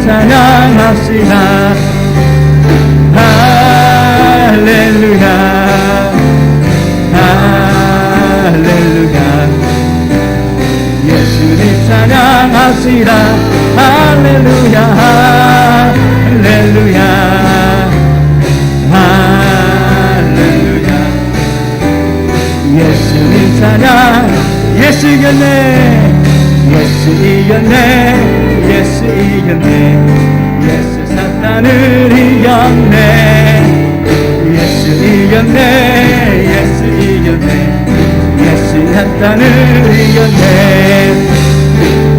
찬양합시다. 할렐루야 할렐루야 예수님 찬양합시다. 할렐루야 할렐루야 할렐루야 예수님 찬양. 예수 이겼네 예수 이겼네 예수 이겼네 예수 사탄을 이겼네 예수 이겼네 예수 이겼네 예수 사탄을 이겼네.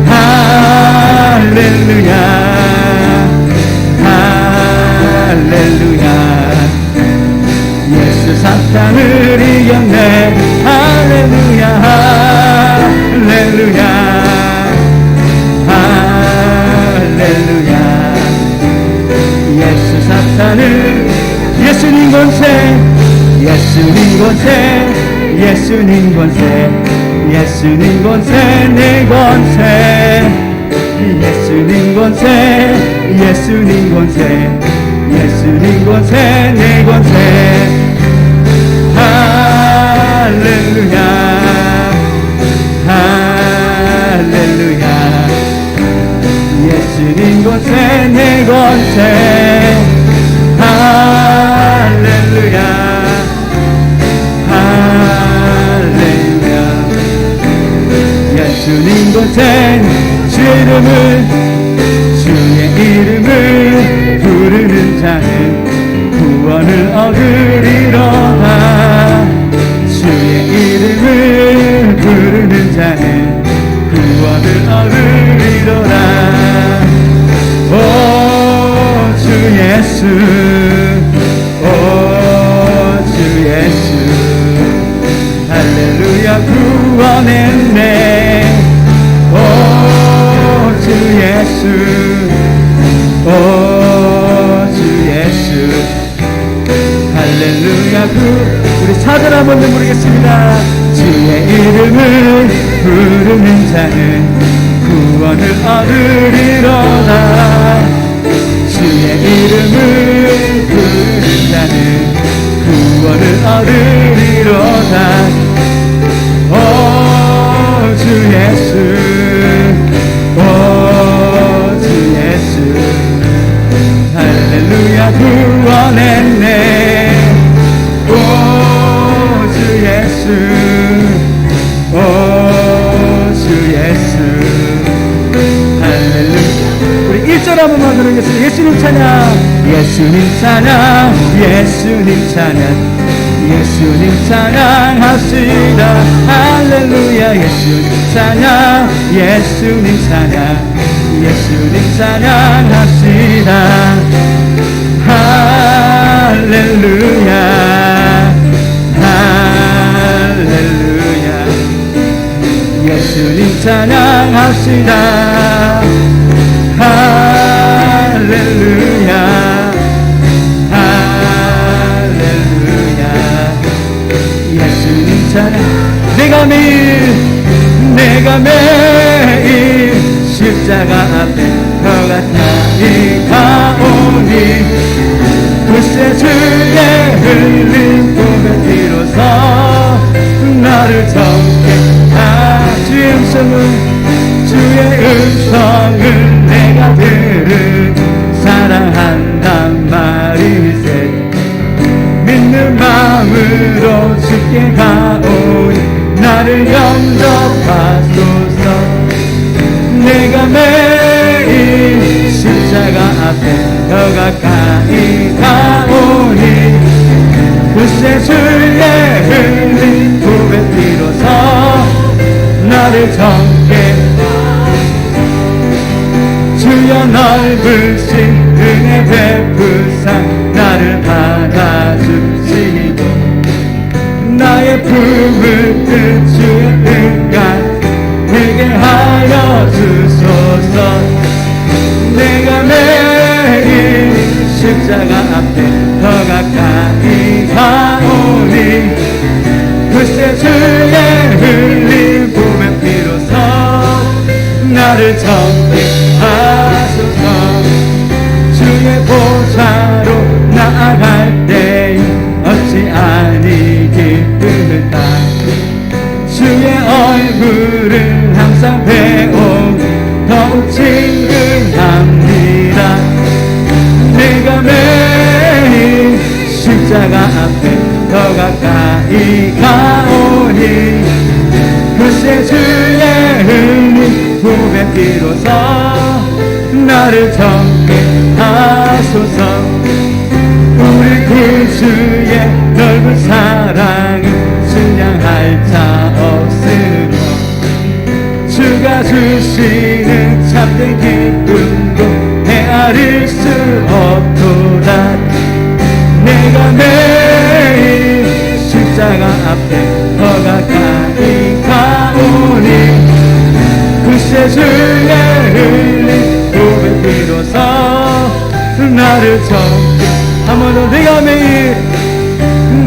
할렐루야 할렐루야 예수 사탄을 이겼네. 할렐루야 할렐루야 할렐루야 예수 사탄을. 예수님 권세 예수님 권세 예수님 권세 예수님 권세 내 권세 예수님 권세 예수님 권세 예수님 권세 내 권세. 할렐루야 할렐루야 예수님 권세 내 권세. 할렐루야 할렐루야 예수님 권세. 주의 이름을 부르는 자는 구원을 얻으리로다. 주의 이름을 부르는 자는 구원을 얻으리로다. 오 주 예수 오 주 예수 할렐루야 구원했네. 오 주 예수 오 주 예수 할렐루야 우리 차들 한번 부르겠습니다. 주의 이름을 부르는 자는 구원을 얻으리로다. 주의 이름을 부르는 자는 구원을 얻으리로다. 오 주 예수 오 주 예수 할렐루야 구원했네. 오 주 예수 오 주 예수 할렐루야. 우리 1절 한 번만 부르겠습니다. 예수님 찬양 예수님 찬양 예수님 찬양 예수님 찬양합시다. 할렐루야 예수님 찬양 예수님 찬양 예수님 찬양합시다. 할렐루야 할렐루야 예수님 찬양합시다. 할렐루야 할렐루야 예수님 찬양. 내가 매일 십자가 앞에 거같이 가오니 글쎄 주의 흘린 봄의 비로소 나를 정케 주의 주의 음성을 내가 들은 사랑한단 말이세. 믿는 마음으로 주께 가오니 나를 영접하소서. 내가 매일 십자가 앞에 더 가까이 가오니 글쎄 주의 흘린 봄의 비로소 나를 정케 주여 넓으신 은혜 베푸사 나를 받아주시고 나의 품을 든 주의 뜻과 되게 하여 주소서. 내가 매일 십자가 앞에 더 가까이 가오니 글쎄 주의 흘린 봄의 비로소 나를 정케 하소서. 보좌로 나아갈 때 어찌 아니 기쁠까. 주의 얼굴을 항상 배우고 더욱 친근합니다. 내가 매일 십자가 앞에 더 가까이 가오니 글쎄 주의 흘린 후배 비로소 나를 정케 하소서. 우리 구주의 넓은 사랑을 증량할 자 없으며 주가 주시는 참된 기쁨도 헤아릴 수 없도다. 내가 매일 십자가 앞에 더 가까이 가오니 글쎄 주의 흘린 후배 비로소 나를 정케. 한번 더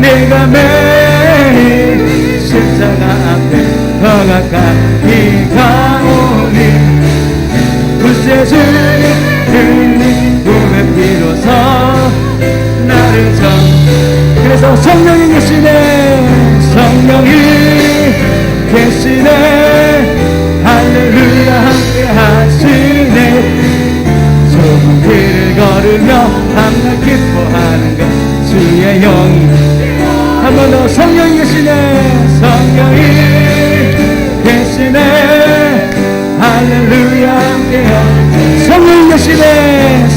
내가 매일 십자가 앞에 더 가까이 가오니 글쎄 주의 흘린 후배 비로소 나를 정케. 그래서 성령이 계시네, 성령이 계시네, 할렐루야 함께 하시네. 좁은 길을 걸으며 밤낮 기뻐하는 것 주의 영이. 한 번 더 성령이 계시네, 성령이 계시네, 할렐루야 함께요. 성령이 계시네,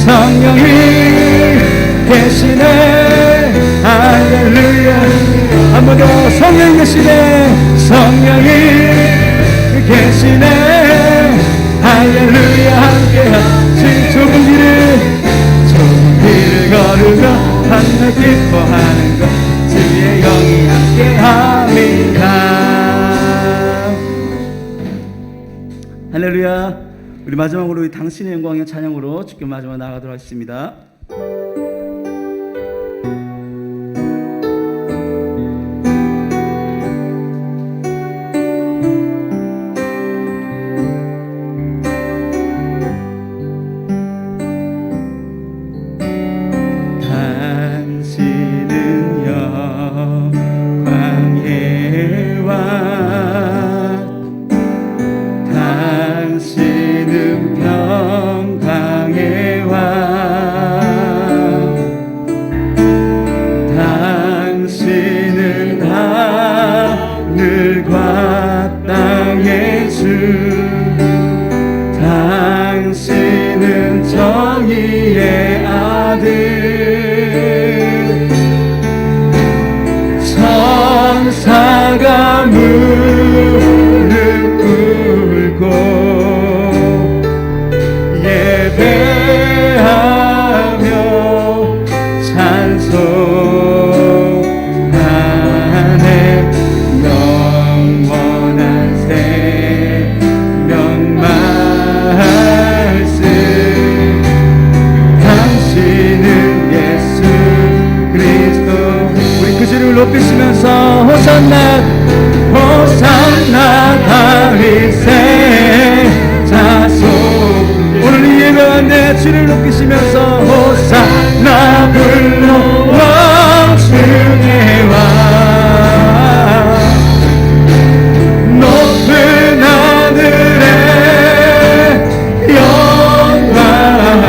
성령이 계시네, 할렐루야. 한 번 더 성령이 계시네, 성령이 계시네, 할렐루야 함께요. 좁은 길을 걸으며 밤낮 기뻐하는 것 주의 영이 함께합니다. 할렐루야. 우리 마지막으로 당신의 영광의 찬양으로 주께 마지막 나가도록 하겠습니다. 당신은 정의의 아들, 천사가 무릎 꿇고 예배하며 찬송하네. 영원한 생명 말씀, 당신은 예수 그리스도. 우리 그 주를 높이시면서 호산나 호산나 다윗의 자손. 오늘 이 예배한 내 주를 높이시면서 호산나 불러 왕중의 왕, 높은 하늘의 영광을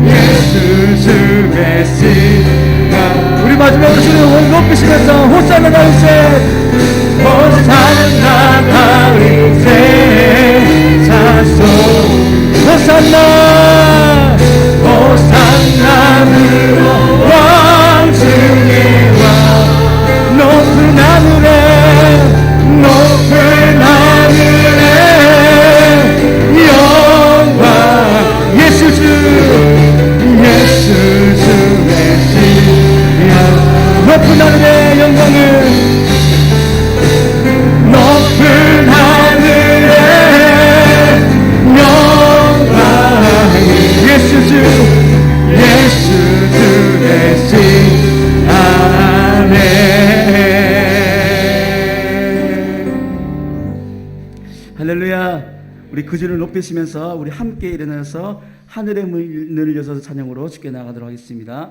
예수 주 메시아. 우리 마지막으로 주를 높이시면서 호산나 다윗의 호산나 다윗의 자손. 호산나 호산나 불러 왕중의 왕, 높은 하늘에 높은 하늘에 영광 예수 주 메시아. 높은 하늘의 영광을, 높은 하늘의 영광 예수 주 메시아. 아멘. 할렐루야. 우리 그 주를 높이시면서 우리 함께 일어나서 하늘의 문을 여서 찬양으로 주께 나가도록 하겠습니다.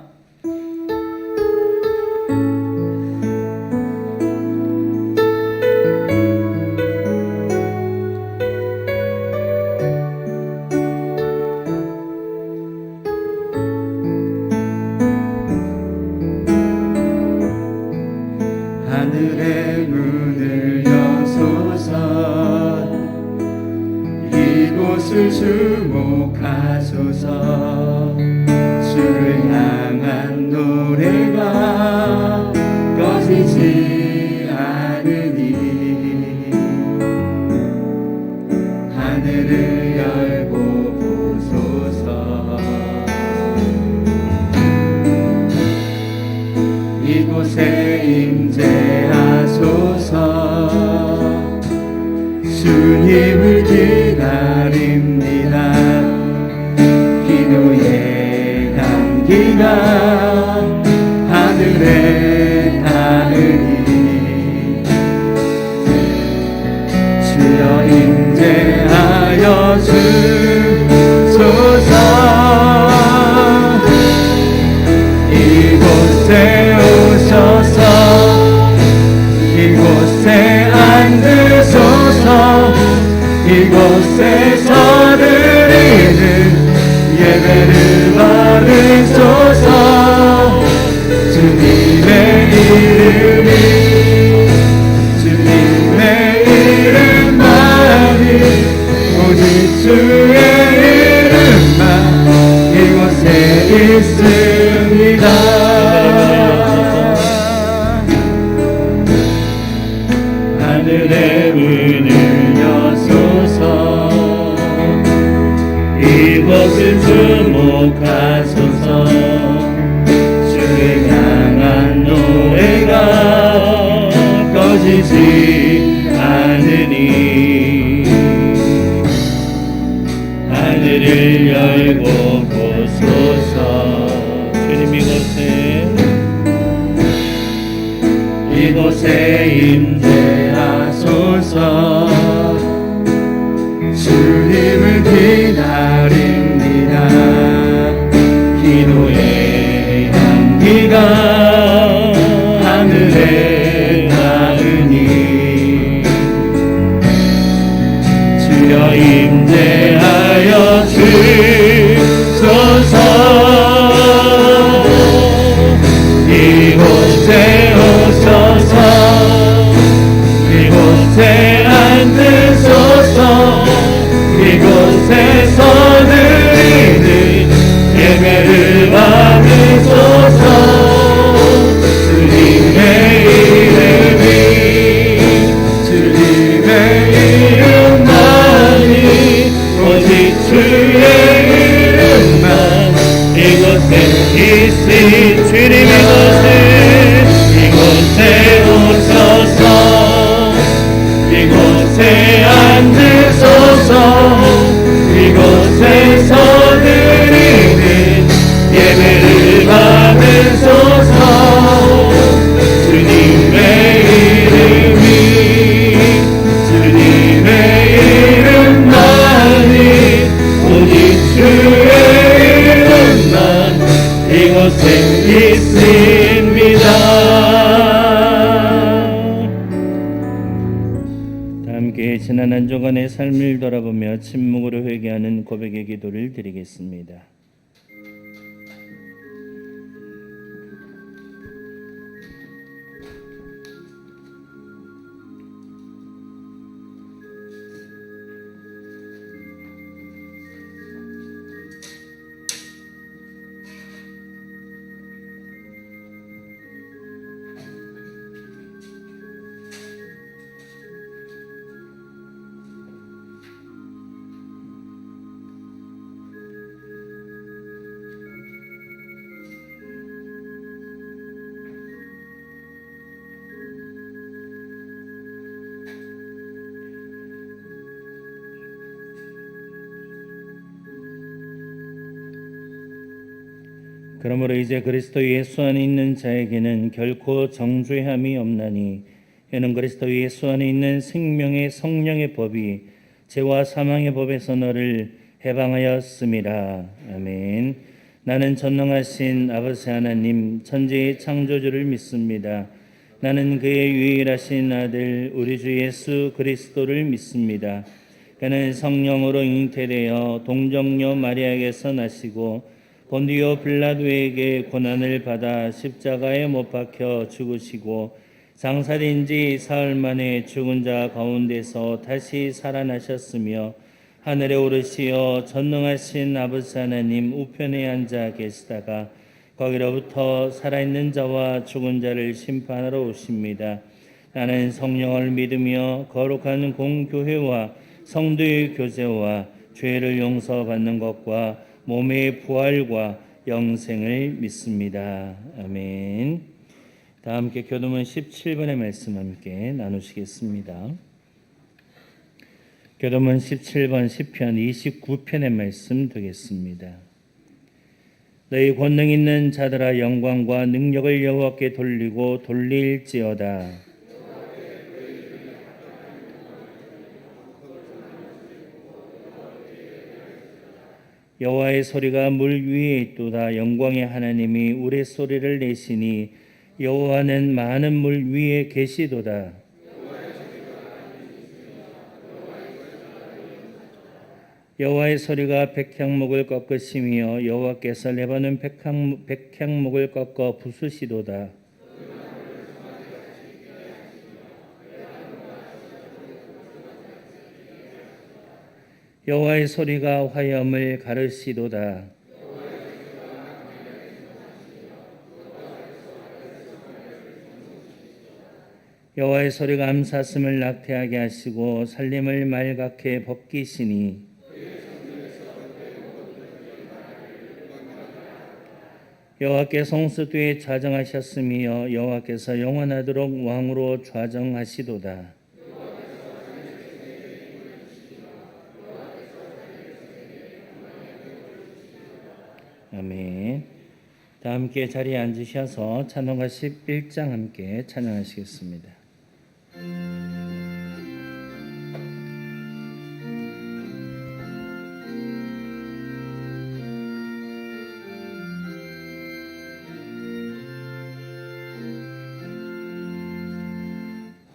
하늘의 문을 여소서 이곳을 주목하소서 주를 향한 노래가 꺼지지 않으니 하늘을 열고 보소서 이곳에 임재하소서 주님을 기다립니다. 기도의 향기가 하늘에 닿으니 주여 임재하여 주소서 이곳에 오셔서 이곳에 앉으소서 이곳에서 드리는 예배를 받으소서 주님의 이름이 주님의 이름만이 오직 주의 이름만 이곳에 있습니다. 하늘의 문을 여소서 이곳을 주목하소서 주를 향한 노래가 꺼지지 않으니 하늘을 열고 보소서 주님 이곳에 임재하소서 주님을 기다립니다. 기도의 향기가 하늘에 닿으니 주여 임재하여 주소서 이곳에 오셔서 이곳에 앉으소서 이곳에서 드리는 예배를 받으소서 주님의 이름이 주님의 이름만이 오직 주의 이름만 이곳에 있으니 주님 이곳에 오셔서 이곳에 앉으소서 이곳에서 드리는 예배를 받으소서 주님의 이름이 주님의 이름만이 오직 주의 이름만 이곳에 있습니다. 함께 지난 한 주간의 삶을 돌아보며 침묵으로 회개하는 고백의 기도를 드리겠습니다. 그러므로 이제 그리스도 예수 안에 있는 자에게는 결코 정죄함이 없나니 이는 그리스도 예수 안에 있는 생명의 성령의 법이 죄와 사망의 법에서 너를 해방하였음이라. 아멘. 나는 전능하신 아버지 하나님 천지의 창조주를 믿습니다. 나는 그의 유일하신 아들 우리 주 예수 그리스도를 믿습니다. 그는 성령으로 잉태되어 동정녀 마리아에게서 나시고 본디오 빌라도에게 고난을 받아 십자가에 못 박혀 죽으시고 장사된 지 사흘 만에 죽은 자 가운데서 다시 살아나셨으며 하늘에 오르시어 전능하신 아버지 하나님 우편에 앉아 계시다가 거기로부터 살아있는 자와 죽은 자를 심판하러 오십니다. 나는 성령을 믿으며 거룩한 공교회와 성도의 교제와 죄를 용서받는 것과 몸의 부활과 영생을 믿습니다. 아멘. 다 함께 교도문 17번의 말씀 함께 나누시겠습니다. 교도문 17번 시편 29편의 말씀 되겠습니다. 너희 권능 있는 자들아 영광과 능력을 여호와께 돌리고 돌릴지어다. 여호와의 소리가 물 위에 있도다. 영광의 하나님이 우레소리를 내시니 여호와는 많은 물 위에 계시도다. 여호와의 소리가 백향목을 꺾으시며 여호와께서 레바논 백향목을 꺾어 부수시도다. 여호와의 소리가 화염을 가르시도다. 여호와의 소리가 암사슴을 낙태하게 하시고 살림을 말갛게 벗기시니 여호와께 성수뒤에 좌정하셨으며 여호와께서 영원하도록 왕으로 좌정하시도다. 아멘. 다 함께 자리에 앉으셔서 찬송가 11장 함께 찬양하시겠습니다.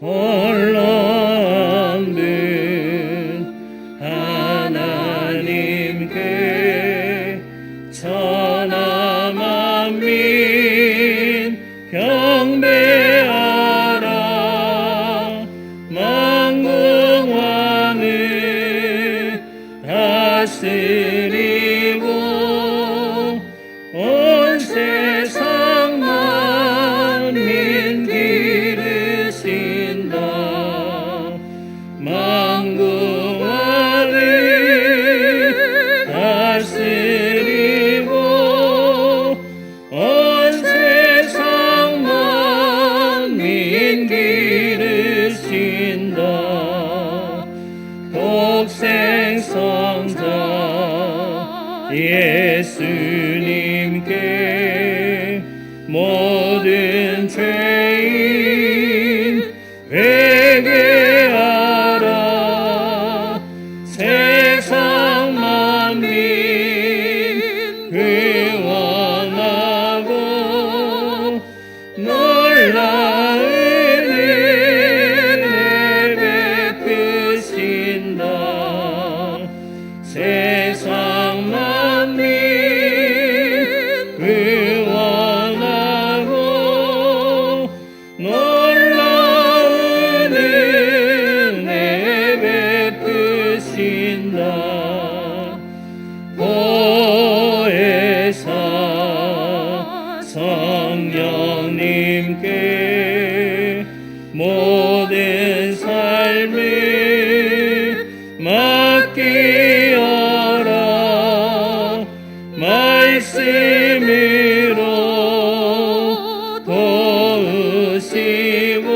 홀로 없는 하나님께 천하 만민 경배하라. 만국 왕을 다스리고 온 세상 만민 기르신다. 만국 왕을 다스리고 온 세상 만민 기르신다. 독생성자 예수님께 모든 죄인 회개하라. 세상 만민 구원하고 놀라운 은혜 베푸신다. 세상 만민 구원하고 놀라운 은혜 베푸신다. 보혜사 성령님께 모든 삶을 맡기어라. 말씀으로 도우시고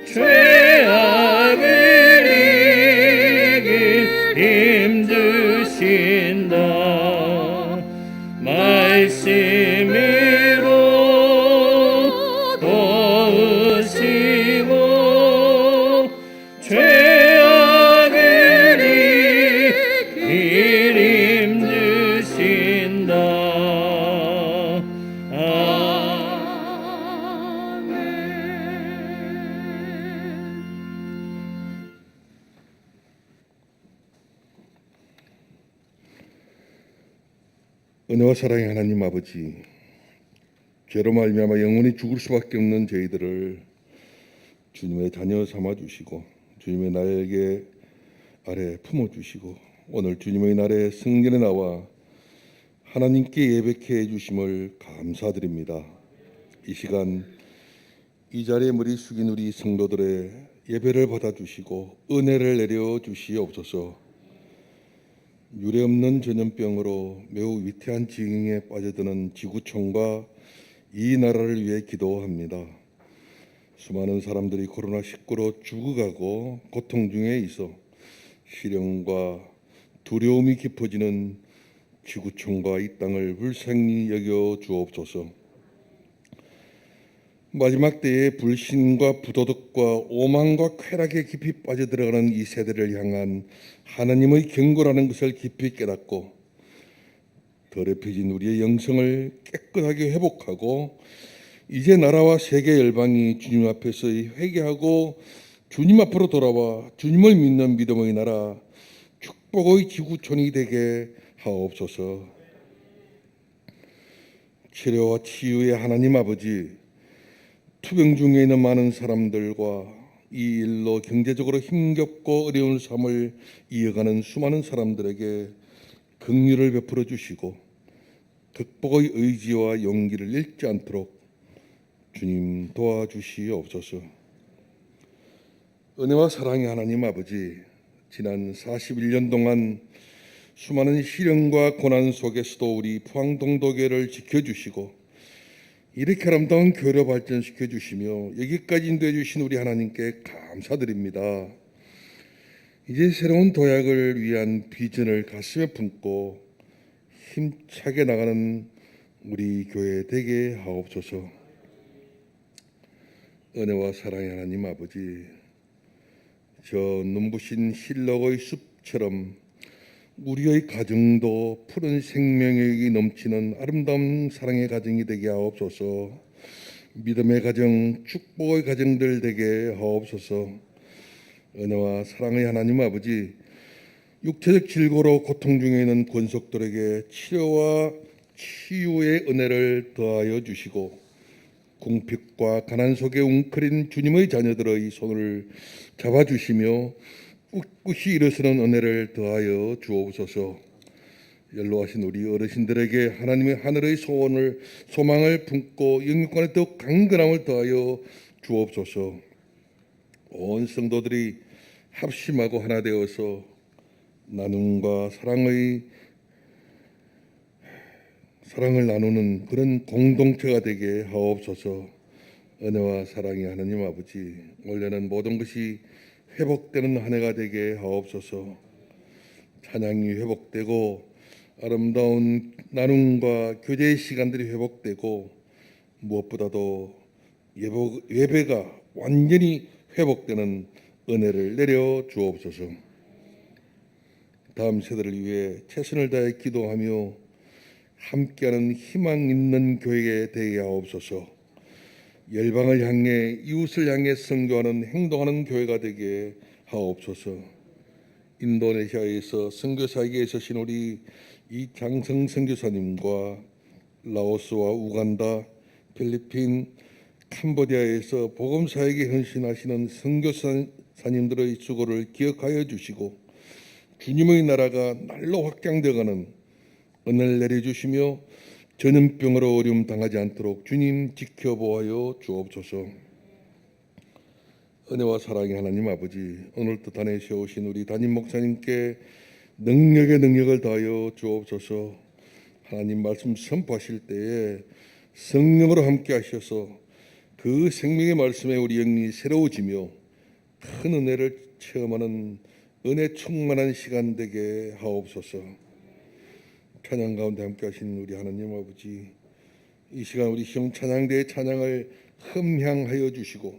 죄악을 이길 힘주신다. 말씀으로 도우시고 죄악을 은혜와 사랑의 하나님 아버지, 죄로 말미암아 영원히 죽을 수밖에 없는 저희들을 주님의 자녀 삼아 주시고 주님의 날개 아래 품어 주시고 오늘 주님의 날에 성전에 나와 하나님께 예배케 해 주심을 감사드립니다. 이 시간 이 자리에 머리 숙인 우리 성도들의 예배를 받아 주시고 은혜를 내려 주시옵소서. 유례없는 전염병으로 매우 위태한 징에 빠져드는 지구촌과 이 나라를 위해 기도합니다. 수많은 사람들이 코로나19로 죽어가고 고통 중에 있어 시련과 두려움이 깊어지는 지구촌과 이 땅을 불쌍히 여겨 주옵소서. 마지막 때에 불신과 부도덕과 오만과 쾌락에 깊이 빠져들어가는 이 세대를 향한 하나님의 경고라는 것을 깊이 깨닫고 더럽혀진 우리의 영성을 깨끗하게 회복하고 이제 나라와 세계 열방이 주님 앞에서 회개하고 주님 앞으로 돌아와 주님을 믿는 믿음의 나라 축복의 지구촌이 되게 하옵소서. 치료와 치유의 하나님 아버지, 투병 중에 있는 많은 사람들과 이 일로 경제적으로 힘겹고 어려운 삶을 이어가는 수많은 사람들에게 긍휼을 베풀어 주시고 극복의 의지와 용기를 잃지 않도록 주님 도와주시옵소서. 은혜와 사랑의 하나님 아버지, 지난 41년 동안 수많은 시련과 고난 속에서도 우리 포항동도교회를 지켜주시고 이렇게 아름다운 교회로 발전시켜 주시며 여기까지 인도해 주신 우리 하나님께 감사드립니다. 이제 새로운 도약을 위한 비전을 가슴에 품고 힘차게 나가는 우리 교회 되게 하옵소서. 은혜와 사랑의 하나님 아버지, 저 눈부신 실록의 숲처럼 우리의 가정도 푸른 생명력이 넘치는 아름다운 사랑의 가정이 되게 하옵소서. 믿음의 가정, 축복의 가정들 되게 하옵소서. 은혜와 사랑의 하나님 아버지, 육체적 질고로 고통 중에 있는 권속들에게 치료와 치유의 은혜를 더하여 주시고 궁핍과 가난 속에 웅크린 주님의 자녀들의 손을 잡아주시며 꿋꿋이 일어서는 은혜를 더하여 주옵소서. 연로하신 우리 어르신들에게 하나님의 하늘의 소망을 품고 영육간에 더욱 강건함을 더하여 주옵소서. 온 성도들이 합심하고 하나 되어서 나눔과 사랑을 나누는 그런 공동체가 되게 하옵소서. 은혜와 사랑의 하나님 아버지, 올해는 모든 것이 회복되는 한 해가 되게 하옵소서. 찬양이 회복되고 아름다운 나눔과 교제의 시간들이 회복되고 무엇보다도 예배가 완전히 회복되는 은혜를 내려 주옵소서. 다음 세대를 위해 최선을 다해 기도하며 함께하는 희망 있는 교회가 되게 하옵소서. 열방을 향해 이웃을 향해 선교하는 행동하는 교회가 되게 하옵소서. 인도네시아에서 선교사에게 서신 우리 이장성 선교사님과 라오스와 우간다, 필리핀, 캄보디아에서 복음사에게 헌신하시는 선교사님들의 수고를 기억하여 주시고 주님의 나라가 날로 확장되어가는 은혜를 내려주시며 전염병으로 어려움 당하지 않도록 주님 지켜보아요 주옵소서. 은혜와 사랑의 하나님 아버지, 오늘 뜻안에 세우신 우리 담임 목사님께 능력의 능력을 다하여 주옵소서. 하나님 말씀 선포하실 때에 성령으로 함께 하셔서 그 생명의 말씀에 우리 영이 새로워지며 큰 은혜를 체험하는 은혜 충만한 시간 되게 하옵소서. 찬양 가운데 함께 하신 우리 하나님 아버지, 이 시간 우리 시험 찬양대의 찬양을 흠향하여 주시고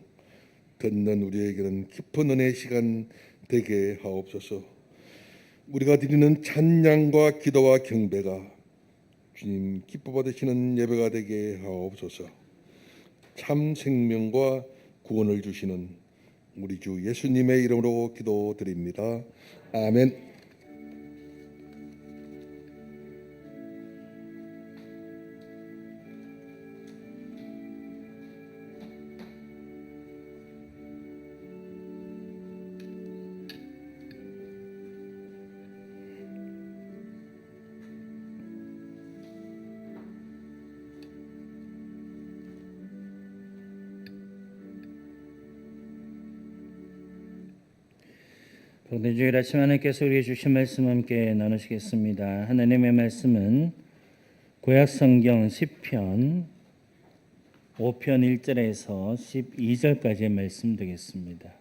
듣는 우리에게는 깊은 은혜의 시간 되게 하옵소서. 우리가 드리는 찬양과 기도와 경배가 주님 기뻐 받으시는 예배가 되게 하옵소서. 참 생명과 구원을 주시는 우리 주 예수님의 이름으로 기도드립니다. 아멘. 성대 주일 아침 하나님께서 우리에게 주신 말씀 함께 나누시겠습니다. 하나님의 말씀은 구약성경 시편 5편 1절에서 12절까지의 말씀 되겠습니다.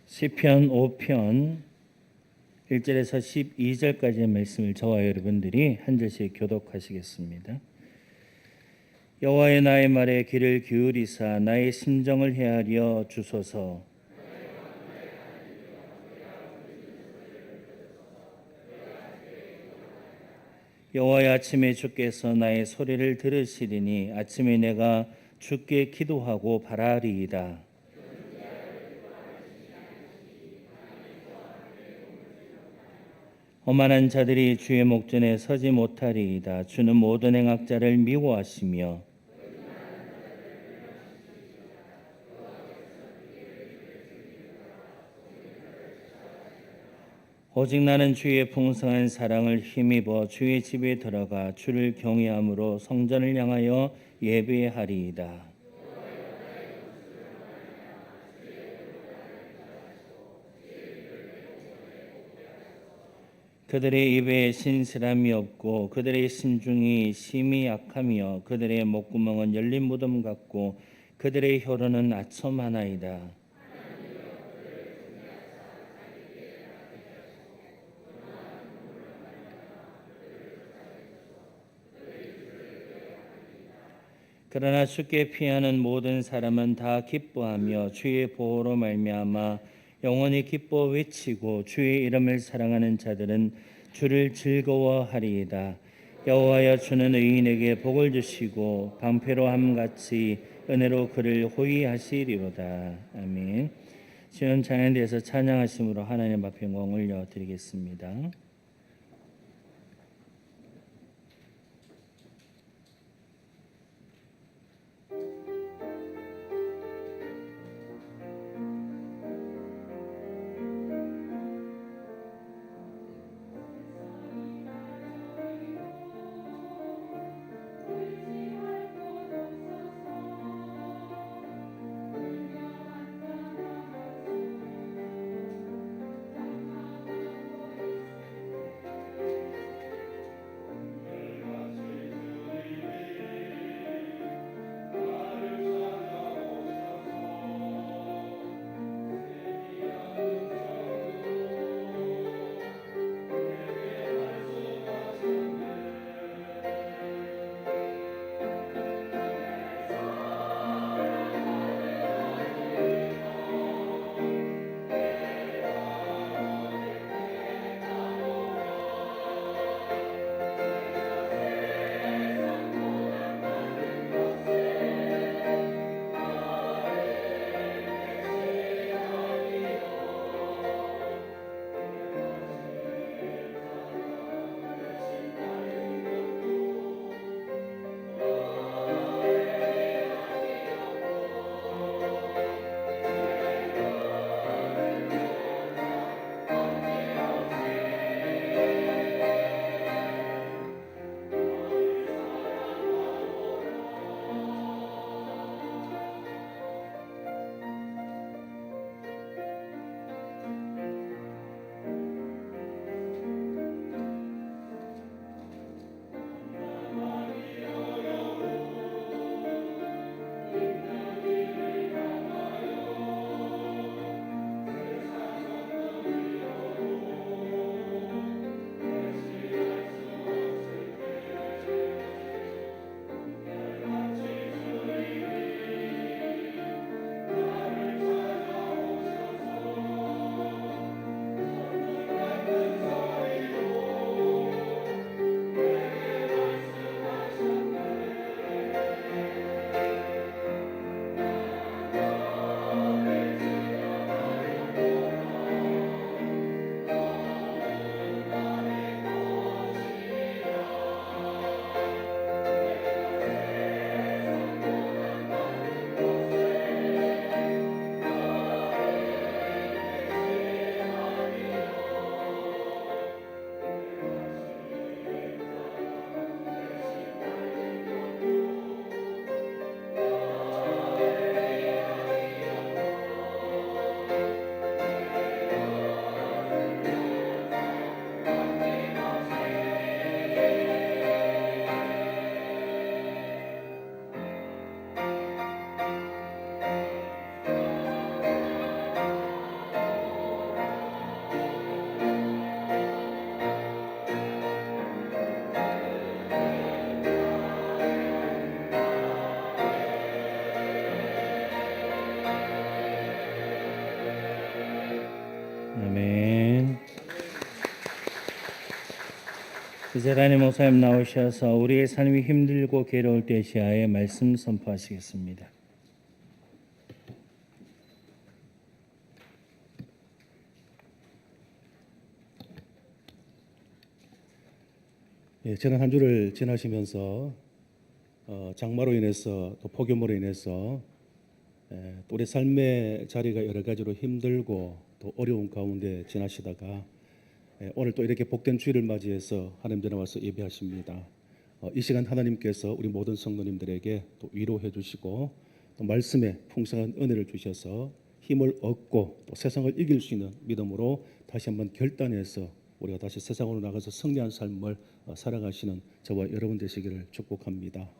시편 5편 1절에서 12절까지의 말씀을 저와 여러분들이 한 절씩 교독하시겠습니다. 여호와의 나의 말에 귀를 기울이사 나의 심정을 헤아려 주소서. 여호와의 아침에 주께서 나의 소리를 들으시리니 아침에 내가 주께 기도하고 바라리이다. 오만한 자들이 주의 목전에 서지 못하리이다. 주는 모든 행악자를 미워하시며 오직 나는 주의 풍성한 사랑을 힘입어 주의 집에 들어가 주를 경외함으로 성전을 향하여 예배하리이다. 그들의 입에 신실함이 없고 그들의 심중이 심히 약하며 그들의 목구멍은 열린 무덤 같고 그들의 혀로는 아첨하나이다. 그러나 주께 피하는 모든 사람은 다 기뻐하며 주의 보호로 말미암아 영원히 기뻐 외치고 주의 이름을 사랑하는 자들은 주를 즐거워하리이다. 여호와여 주는 의인에게 복을 주시고 방패로함 같이 은혜로 그를 호위하시리로다. 아멘. 지금 찬양대에서 찬양하심으로 하나님 앞에 영광 올려드리겠습니다. 이제 담임 목사님 나오셔서 우리의 삶이 힘들고 괴로울 때 시야에 말씀 선포하시겠습니다. 예, 지난 한 주를 지나시면서 장마로 인해서 또 폭염으로 인해서 또 우리 삶의 자리가 여러 가지로 힘들고 또 어려운 가운데 지나시다가 오늘 또 이렇게 복된 주일을 맞이해서 하나님 전에 와서 예배하십니다. 이 시간 하나님께서 우리 모든 성도님들에게 또 위로해 주시고 또 말씀에 풍성한 은혜를 주셔서 힘을 얻고 또 세상을 이길 수 있는 믿음으로 다시 한번 결단해서 우리가 다시 세상으로 나가서 승리한 삶을 살아가시는 저와 여러분 되시기를 축복합니다.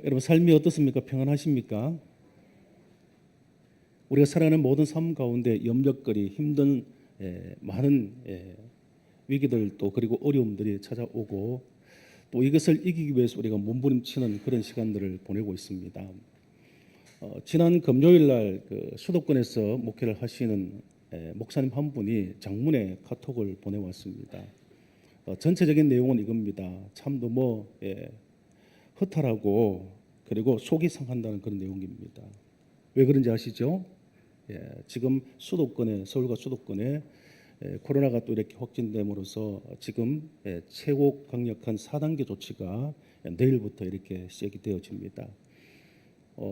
여러분 삶이 어떻습니까? 평안하십니까? 우리가 살아가는 모든 삶 가운데 염려거리, 힘든 많은 위기들도 그리고 어려움들이 찾아오고 또 이것을 이기기 위해서 우리가 몸부림치는 그런 시간들을 보내고 있습니다. 지난 금요일 날 수도권에서 목회를 하시는 목사님 한 분이 장문의 카톡을 보내왔습니다. 전체적인 내용은 이겁니다. 참 너무 허탈하고 그리고 속이 상한다는 그런 내용입니다. 왜 그런지 아시죠? 지금 수도권에 서울과 수도권에 코로나가 또 이렇게 확진됨으로써 지금 최고 강력한 4단계 조치가 내일부터 이렇게 시작이 되어집니다.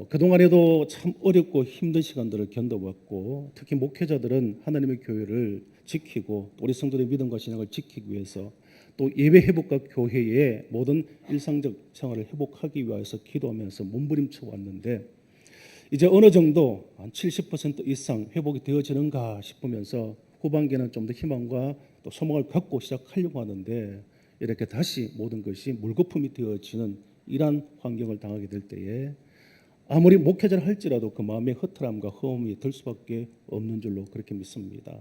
그동안에도 참 어렵고 힘든 시간들을 견뎌왔고 특히 목회자들은 하나님의 교회를 지키고 우리 성도의 믿음과 신앙을 지키기 위해서 또 예배 회복과 교회의 모든 일상적 생활을 회복하기 위해서 기도하면서 몸부림쳐 왔는데 이제 어느 정도 한 70% 이상 회복이 되어지는가 싶으면서 후반기에는 좀 더 희망과 또 소망을 갖고 시작하려고 하는데 이렇게 다시 모든 것이 물거품이 되어지는 이러한 환경을 당하게 될 때에 아무리 목회자를 할지라도 그 마음의 허탈함과 허움이 들 수밖에 없는 줄로 그렇게 믿습니다.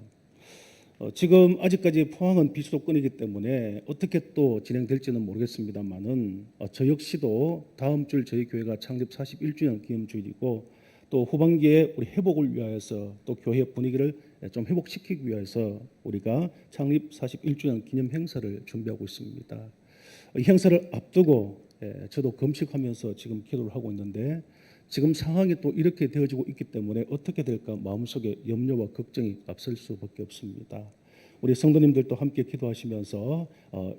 지금 아직까지 포항은 비수도권이기 때문에 어떻게 또 진행될지는 모르겠습니다만은 저 역시도 다음 주 저희 교회가 창립 41주년 기념주일이고 또 후반기에 우리 회복을 위하여서 또 교회 분위기를 좀 회복시키기 위해서 우리가 창립 41주년 기념 행사를 준비하고 있습니다. 이 행사를 앞두고 저도 금식하면서 지금 기도를 하고 있는데 지금 상황이 또 이렇게 되어지고 있기 때문에 어떻게 될까 마음속에 염려와 걱정이 앞설 수밖에 없습니다. 우리 성도님들도 함께 기도하시면서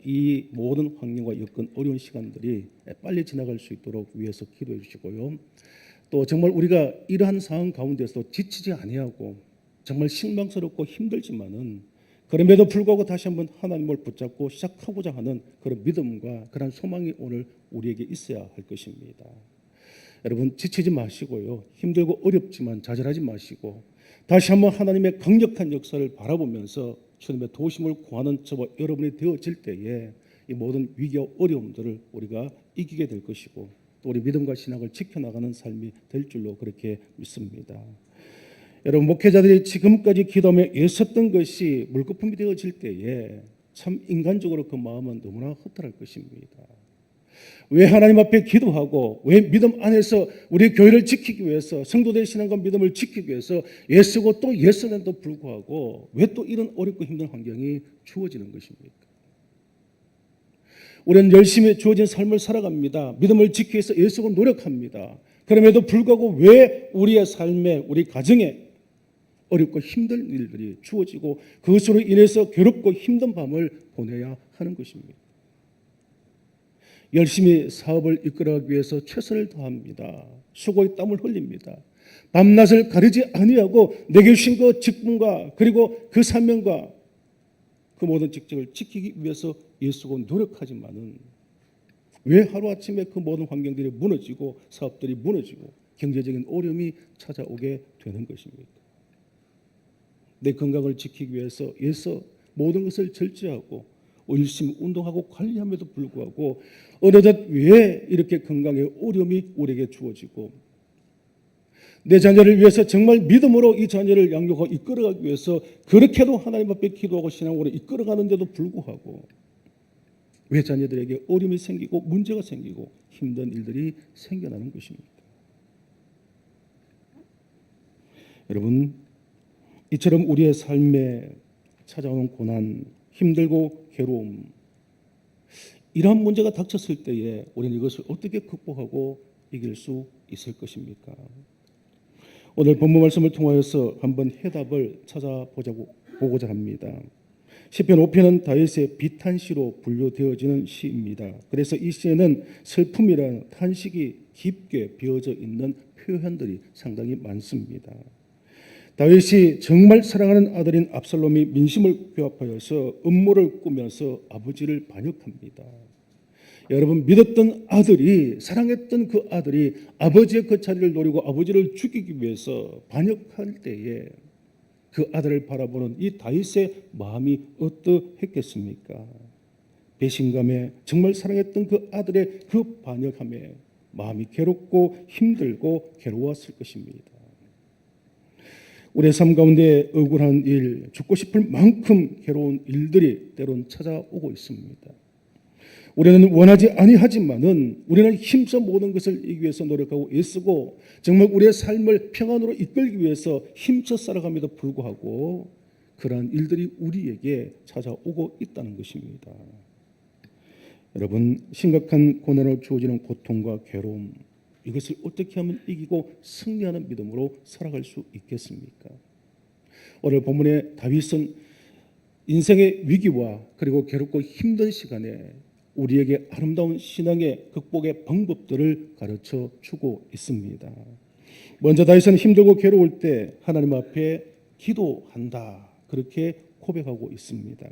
이 모든 환경과 여건 어려운 시간들이 빨리 지나갈 수 있도록 위해서 기도해 주시고요. 또 정말 우리가 이러한 상황 가운데서 지치지 아니하고 정말 실망스럽고 힘들지만은 그럼에도 불구하고 다시 한번 하나님을 붙잡고 시작하고자 하는 그런 믿음과 그런 소망이 오늘 우리에게 있어야 할 것입니다. 여러분 지치지 마시고요. 힘들고 어렵지만 좌절하지 마시고 다시 한번 하나님의 강력한 역사를 바라보면서 주님의 도우심을 구하는 저와 여러분이 되어질 때에 이 모든 위기와 어려움들을 우리가 이기게 될 것이고 또 우리 믿음과 신앙을 지켜나가는 삶이 될 줄로 그렇게 믿습니다. 여러분 목회자들이 지금까지 기도하며 애썼던 것이 물거품이 되어질 때에 참 인간적으로 그 마음은 너무나 허탈할 것입니다. 왜 하나님 앞에 기도하고 왜 믿음 안에서 우리 교회를 지키기 위해서 성도들의 신앙과 믿음을 지키기 위해서 애쓰고 또 애쓰는데도 불구하고 왜 또 이런 어렵고 힘든 환경이 주어지는 것입니까? 우리는 열심히 주어진 삶을 살아갑니다. 믿음을 지키기 위해서 애쓰고 노력합니다. 그럼에도 불구하고 왜 우리의 삶에 우리 가정에 어렵고 힘든 일들이 주어지고 그것으로 인해서 괴롭고 힘든 밤을 보내야 하는 것입니다. 열심히 사업을 이끌어가기 위해서 최선을 다합니다. 수고의 땀을 흘립니다. 밤낮을 가리지 아니하고 내게 주신 그 직분과 그리고 그 사명과 그 모든 직책을 지키기 위해서 애쓰고 노력하지만은 왜 하루아침에 그 모든 환경들이 무너지고 사업들이 무너지고 경제적인 어려움이 찾아오게 되는 것입니까? 내 건강을 지키기 위해서 애써 모든 것을 절제하고 열심히 운동하고 관리함에도 불구하고 어느덧 왜 이렇게 건강에 어려움이 우리에게 주어지고 내 자녀를 위해서 정말 믿음으로 이 자녀를 양육하고 이끌어가기 위해서 그렇게도 하나님 앞에 기도하고 신앙으로 이끌어가는데도 불구하고 왜 자녀들에게 어려움이 생기고 문제가 생기고 힘든 일들이 생겨나는 것입니까? 여러분 이처럼 우리의 삶에 찾아오는 고난, 힘들고 괴로움 이러한 문제가 닥쳤을 때에 우리는 이것을 어떻게 극복하고 이길 수 있을 것입니까? 오늘 본문 말씀을 통하여서 한번 해답을 찾아보고자 합니다. 시편 5편은 다윗의 비탄시로 분류되어지는 시입니다. 그래서 이 시에는 슬픔이라는 탄식이 깊게 비어져 있는 표현들이 상당히 많습니다. 다윗이 정말 사랑하는 아들인 압살롬이 민심을 규합하여서 음모를 꾸며서 아버지를 반역합니다. 여러분, 믿었던 아들이, 사랑했던 그 아들이 아버지의 그 자리를 노리고 아버지를 죽이기 위해서 반역할 때에 그 아들을 바라보는 이 다윗의 마음이 어떠했겠습니까? 배신감에, 정말 사랑했던 그 아들의 그 반역함에 마음이 괴롭고 힘들고 괴로웠을 것입니다. 우리의 삶 가운데 억울한 일, 죽고 싶을 만큼 괴로운 일들이 때론 찾아오고 있습니다. 우리는 원하지 아니하지만은 우리는 힘써 모든 것을 이기기 위해서 노력하고 애쓰고 정말 우리의 삶을 평안으로 이끌기 위해서 힘써 살아감에도 불구하고 그러한 일들이 우리에게 찾아오고 있다는 것입니다. 여러분, 심각한 고난으로 주어지는 고통과 괴로움, 이것을 어떻게 하면 이기고 승리하는 믿음으로 살아갈 수 있겠습니까? 오늘 본문의 다윗은 인생의 위기와 그리고 괴롭고 힘든 시간에 우리에게 아름다운 신앙의 극복의 방법들을 가르쳐 주고 있습니다. 먼저 다윗은 힘들고 괴로울 때 하나님 앞에 기도한다, 그렇게 고백하고 있습니다.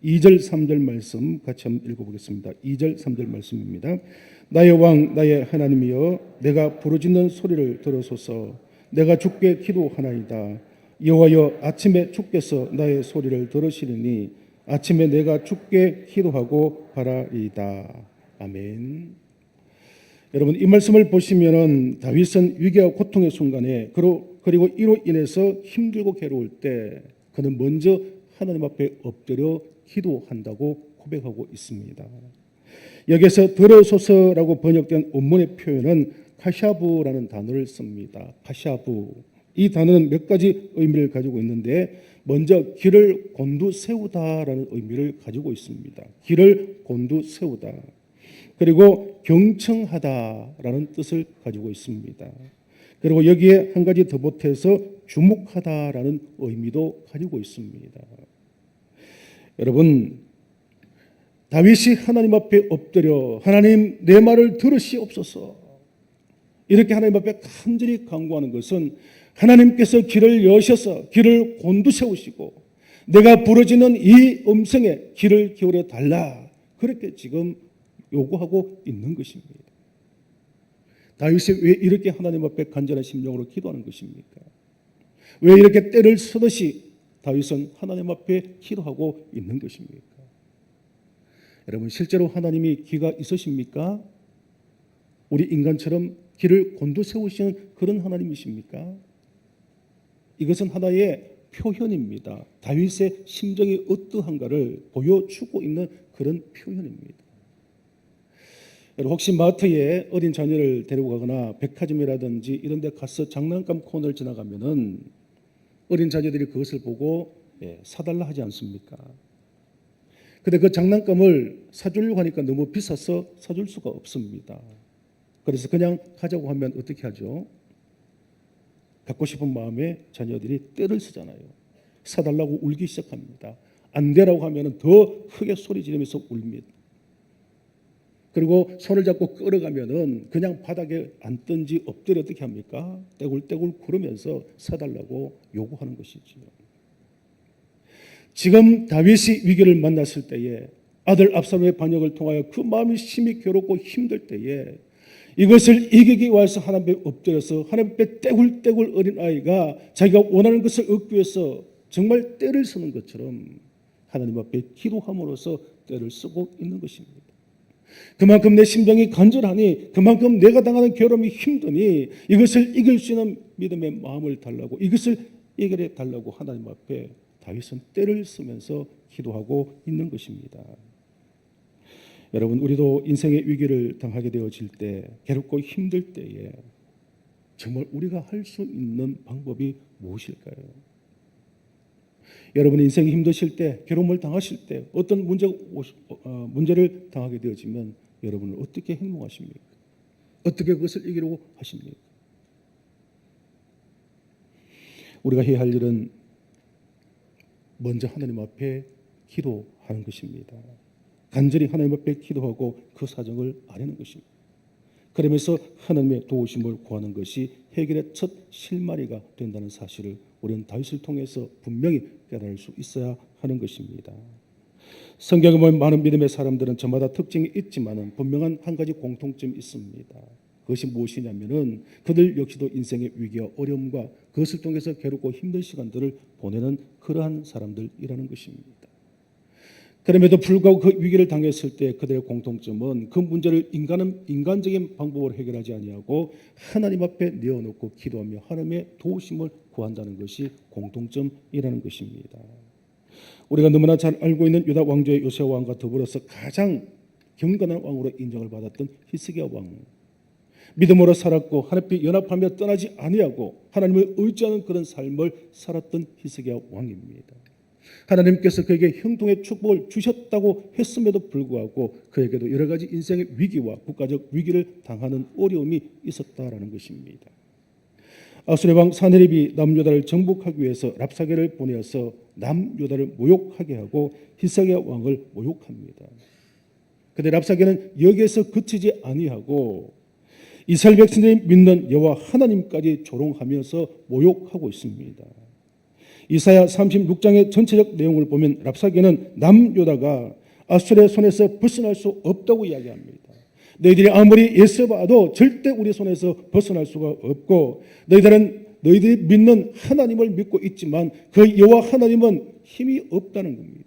2절 3절 말씀 같이 한번 읽어보겠습니다. 2절 3절 말씀입니다. 나의 왕 나의 하나님이여, 내가 부르짖는 소리를 들으소서. 내가 주께 기도하나이다. 여호와여, 아침에 주께서 나의 소리를 들으시리니 아침에 내가 주께 기도하고 바라이다. 아멘. 여러분, 이 말씀을 보시면은 다윗은 위기와 고통의 순간에 그리고 이로 인해서 힘들고 괴로울 때 그는 먼저 하나님 앞에 엎드려 기도한다고 고백하고 있습니다. 여기서 들어소서라고 번역된 원문의 표현은 카샤부라는 단어를 씁니다. 카샤부. 이 단어는 몇 가지 의미를 가지고 있는데 먼저 길을 곤두세우다라는 의미를 가지고 있습니다. 길을 곤두세우다. 그리고 경청하다라는 뜻을 가지고 있습니다. 그리고 여기에 한 가지 더 보태서 주목하다라는 의미도 가지고 있습니다. 여러분, 다윗이 하나님 앞에 엎드려 하나님 내 말을 들으시옵소서, 이렇게 하나님 앞에 간절히 간구하는 것은 하나님께서 길을 여셔서 길을 곤두세우시고 내가 부르짖는 이 음성에 귀를 기울여 달라, 그렇게 지금 요구하고 있는 것입니다. 다윗이 왜 이렇게 하나님 앞에 간절한 심령으로 기도하는 것입니까? 왜 이렇게 때를 쓰듯이 다윗은 하나님 앞에 기도하고 있는 것입니까? 여러분, 실제로 하나님이 귀가 있으십니까? 우리 인간처럼 귀를 곤두세우시는 그런 하나님이십니까? 이것은 하나의 표현입니다. 다윗의 심정이 어떠한가를 보여주고 있는 그런 표현입니다. 여러분, 혹시 마트에 어린 자녀를 데리고 가거나 백화점이라든지 이런 데 가서 장난감 코너를 지나가면은 어린 자녀들이 그것을 보고 사달라 하지 않습니까? 근데 그 장난감을 사주려고 하니까 너무 비싸서 사줄 수가 없습니다. 그래서 그냥 가자고 하면 어떻게 하죠? 갖고 싶은 마음에 자녀들이 떼를 쓰잖아요. 사달라고 울기 시작합니다. 안 되라고 하면 더 크게 소리 지르면서 울립니다. 그리고 손을 잡고 끌어가면은 그냥 바닥에 앉든지 엎드려 어떻게 합니까? 떼굴떼굴 구르면서 사달라고 요구하는 것이지요. 지금 다윗이 위기를 만났을 때에 아들 압살롬의 반역을 통하여 그 마음이 심히 괴롭고 힘들 때에 이것을 이기기 위해서 하나님 앞에 엎드려서 하나님 앞에 떼굴떼굴 어린 아이가 자기가 원하는 것을 얻기 위해서 정말 떼를 쓰는 것처럼 하나님 앞에 기도함으로써 떼를 쓰고 있는 것입니다. 그만큼 내 심정이 간절하니, 그만큼 내가 당하는 괴로움이 힘드니 이것을 이길 수 있는 믿음의 마음을 달라고, 이것을 해결해 달라고 하나님 앞에 다윗은 떼를 쓰면서 기도하고 있는 것입니다. 여러분, 우리도 인생의 위기를 당하게 되어질 때, 괴롭고 힘들 때에 정말 우리가 할 수 있는 방법이 무엇일까요? 여러분 인생이 힘드실 때, 괴로움을 당하실 때, 어떤 문제를 당하게 되어지면 여러분은 어떻게 행동하십니까? 어떻게 그것을 이기려고 하십니까? 우리가 해야 할 일은 먼저 하나님 앞에 기도하는 것입니다. 간절히 하나님 앞에 기도하고 그 사정을 아뢰는 것입니다. 그러면서 하나님의 도우심을 구하는 것이 해결의 첫 실마리가 된다는 사실을 우리는 다윗을 통해서 분명히 깨달을 수 있어야 하는 것입니다. 성경에 보면 많은 믿음의 사람들은 저마다 특징이 있지만 분명한 한 가지 공통점이 있습니다. 그것이 무엇이냐면은 그들 역시도 인생의 위기와 어려움과 그것을 통해서 괴롭고 힘든 시간들을 보내는 그러한 사람들이라는 것입니다. 그럼에도 불구하고 그 위기를 당했을 때 그들의 공통점은 그 문제를 인간적인 방법으로 해결하지 아니하고 하나님 앞에 내어놓고 기도하며 하나님의 도우심을 구한다는 것이 공통점이라는 것입니다. 우리가 너무나 잘 알고 있는 유다 왕조의 요시아 왕과 더불어서 가장 경건한 왕으로 인정을 받았던 히스기야 왕, 믿음으로 살았고 하나님께 연합하며 떠나지 아니하고 하나님을 의지하는 그런 삶을 살았던 히스기야 왕입니다. 하나님께서 그에게 형통의 축복을 주셨다고 했음에도 불구하고 그에게도 여러 가지 인생의 위기와 국가적 위기를 당하는 어려움이 있었다라는 것입니다. 아수르 왕 사네립이 남유다를 정복하기 위해서 랍사게를 보내어서 남유다를 모욕하게 하고 히스기야 왕을 모욕합니다. 그런데 랍사게는 여기에서 그치지 아니하고 이스라엘 백성들이 믿는 여호와 하나님까지 조롱하면서 모욕하고 있습니다. 이사야 36장의 전체적 내용을 보면 랍사게는 남유다가 아수르의 손에서 벗어날 수 없다고 이야기합니다. 너희들이 아무리 애써봐도 절대 우리 손에서 벗어날 수가 없고 너희들이 믿는 하나님을 믿고 있지만 그 여호와 하나님은 힘이 없다는 겁니다.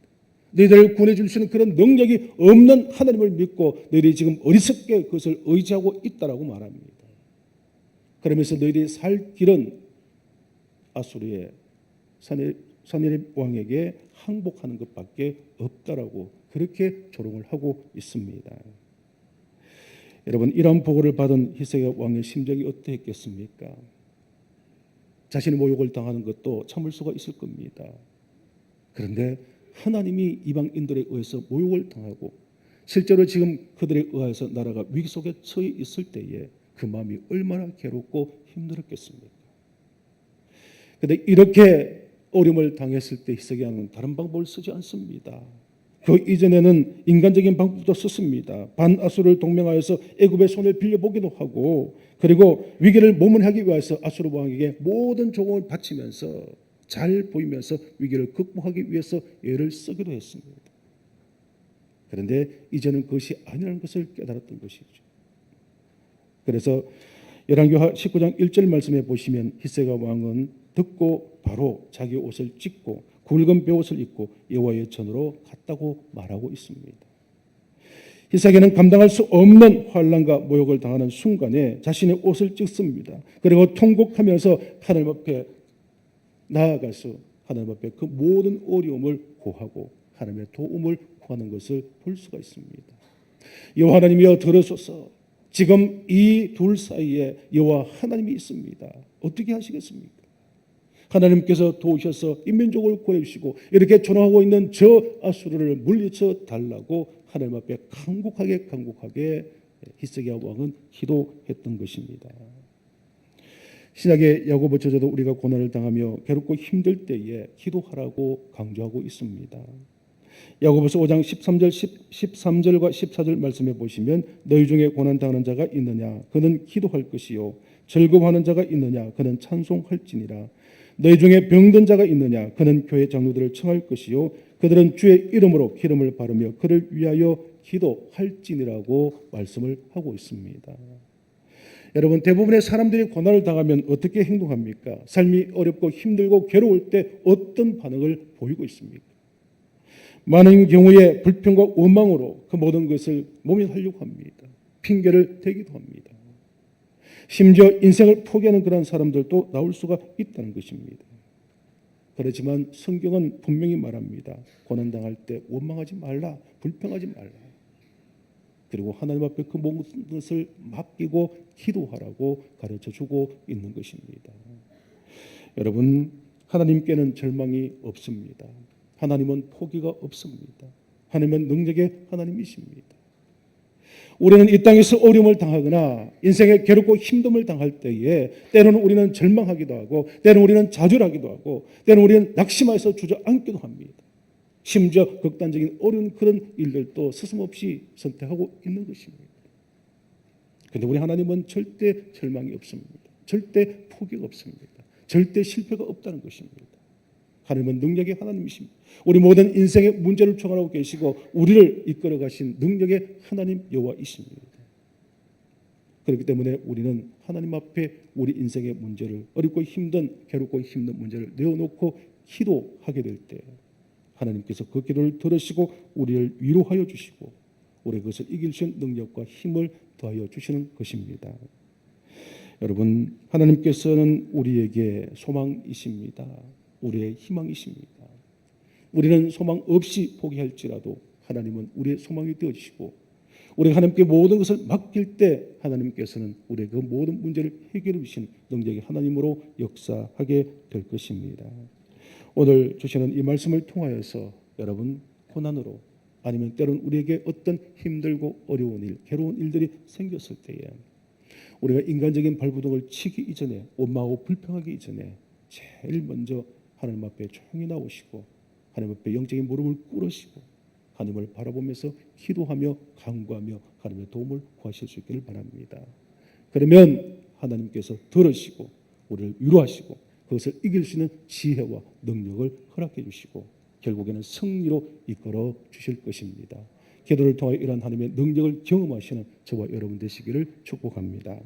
너희들을 구원해 줄 수 있는 그런 능력이 없는 하나님을 믿고 너희들이 지금 어리석게 그것을 의지하고 있다라고 말합니다. 그러면서 너희들이 살 길은 아수르의 사네립 왕에게 항복하는 것밖에 없다라고 그렇게 조롱을 하고 있습니다. 여러분, 이러한 보고를 받은 히스기야 왕의 심정이 어떠했겠습니까? 자신의 모욕을 당하는 것도 참을 수가 있을 겁니다. 그런데 하나님이 이방인들에 의해서 모욕을 당하고 실제로 지금 그들에 의해서 나라가 위기 속에 처해 있을 때에 그 마음이 얼마나 괴롭고 힘들었겠습니까? 그런데 이렇게 어려움을 당했을 때 히스기야는 다른 방법을 쓰지 않습니다. 그 이전에는 인간적인 방법도 썼습니다. 반아수르를 동맹하여서 애굽의 손을 빌려보기도 하고 그리고 위기를 모면하기 위해서 아수르 왕에게 모든 조공을 바치면서 잘 보이면서 위기를 극복하기 위해서 애를 쓰기도 했습니다. 그런데 이제는 그것이 아니라는 것을 깨달았던 것이죠. 그래서 열왕기하 19장 1절 말씀에 보시면 히스기야 왕은 듣고 바로 자기 옷을 찢고 굵은 베옷을 입고 여호와의 전으로 갔다고 말하고 있습니다. 히스기야는 감당할 수 없는 환난과 모욕을 당하는 순간에 자신의 옷을 찢습니다. 그리고 통곡하면서 하나님 앞에 나아가서 하나님 앞에 그 모든 어려움을 고하고 하나님의 도움을 구하는 것을 볼 수가 있습니다. 여호와 하나님이여 들으소서. 지금 이 둘 사이에 여호와 하나님이 있습니다. 어떻게 하시겠습니까? 하나님께서 도우셔서 인민족을 구해주시고 이렇게 존엄하고 있는 저 아수르를 물리쳐 달라고 하나님 앞에 간곡하게 히스기야 왕은 기도했던 것입니다. 신약의 야고보 저자도 우리가 고난을 당하며 괴롭고 힘들 때에 기도하라고 강조하고 있습니다. 야고보서 5장 13절과 14절 말씀해 보시면 너희 중에 고난 당하는 자가 있느냐 그는 기도할 것이요 즐거워하는 자가 있느냐 그는 찬송할지니라. 너희 중에 병든 자가 있느냐 그는 교회 장로들을 청할 것이요 그들은 주의 이름으로 기름을 바르며 그를 위하여 기도할지니라고 말씀을 하고 있습니다. 여러분, 대부분의 사람들이 고난을 당하면 어떻게 행동합니까? 삶이 어렵고 힘들고 괴로울 때 어떤 반응을 보이고 있습니까? 많은 경우에 불평과 원망으로 그 모든 것을 모면하려고 합니다. 핑계를 대기도 합니다. 심지어 인생을 포기하는 그런 사람들도 나올 수가 있다는 것입니다. 그렇지만 성경은 분명히 말합니다. 고난당할 때 원망하지 말라, 불평하지 말라. 그리고 하나님 앞에 그 모든 것을 맡기고 기도하라고 가르쳐주고 있는 것입니다. 여러분, 하나님께는 절망이 없습니다. 하나님은 포기가 없습니다. 하나님은 능력의 하나님이십니다. 우리는 이 땅에서 어려움을 당하거나 인생에 괴롭고 힘듦을 당할 때에 때로는 우리는 절망하기도 하고 때로는 우리는 좌절하기도 하고 때로는 우리는 낙심해서 주저앉기도 합니다. 심지어 극단적인 어려운 그런 일들도 스스럼없이 선택하고 있는 것입니다. 그런데 우리 하나님은 절대 절망이 없습니다. 절대 포기가 없습니다. 절대 실패가 없다는 것입니다. 하나님은 능력의 하나님이십니다. 우리 모든 인생의 문제를 총괄하고 계시고 우리를 이끌어 가신 능력의 하나님 여호와이십니다. 그렇기 때문에 우리는 하나님 앞에 우리 인생의 문제를 어렵고 힘든 괴롭고 힘든 문제를 내어놓고 기도하게 될 때 하나님께서 그 기도를 들으시고 우리를 위로하여 주시고 우리 그것을 이길 수 있는 능력과 힘을 더하여 주시는 것입니다. 여러분, 하나님께서는 우리에게 소망이십니다. 우리의 희망이십니다. 우리는 소망 없이 포기할지라도 하나님은 우리의 소망이 되어주시고 우리가 하나님께 모든 것을 맡길 때 하나님께서는 우리의 그 모든 문제를 해결해 주신 능력의 하나님으로 역사하게 될 것입니다. 오늘 주시는 이 말씀을 통하여서 여러분 고난으로 아니면 때로는 우리에게 어떤 힘들고 어려운 일, 괴로운 일들이 생겼을 때에 우리가 인간적인 발부둥을 치기 이전에 원망하고 불평하기 이전에 제일 먼저 하나님 앞에 조용히 나오시고 하나님 앞에 영적인 무릎을 꿇으시고 하나님을 바라보면서 기도하며 간구하며 하나님의 도움을 구하실 수 있기를 바랍니다. 그러면 하나님께서 들으시고 우리를 위로하시고 그것을 이길 수 있는 지혜와 능력을 허락해 주시고 결국에는 승리로 이끌어 주실 것입니다. 기도를 통해 이런 하나님의 능력을 경험하시는 저와 여러분 되시기를 축복합니다.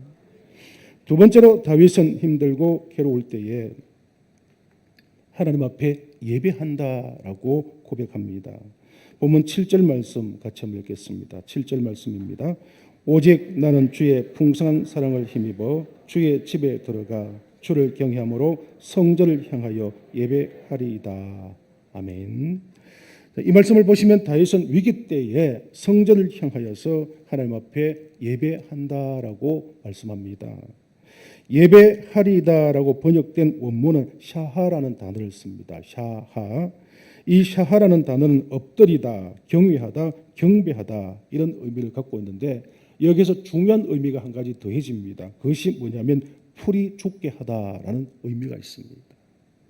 두 번째로 다윗은 힘들고 괴로울 때에 하나님 앞에 예배한다라고 고백합니다. 본문 7절 말씀 같이 한번 읽겠습니다. 7절 말씀입니다. 오직 나는 주의 풍성한 사랑을 힘입어 주의 집에 들어가 주를 경외함으로 성전을 향하여 예배하리이다. 아멘. 이 말씀을 보시면 다윗은 위기 때에 성전을 향하여서 하나님 앞에 예배한다라고 말씀합니다. 예배하리다라고 번역된 원문은 샤하라는 단어를 씁니다. 샤하. 이 샤하라는 단어는 엎드리다, 경외하다, 경배하다 이런 의미를 갖고 있는데 여기서 중요한 의미가 한 가지 더해집니다. 그것이 뭐냐면 풀이 죽게 하다라는 의미가 있습니다.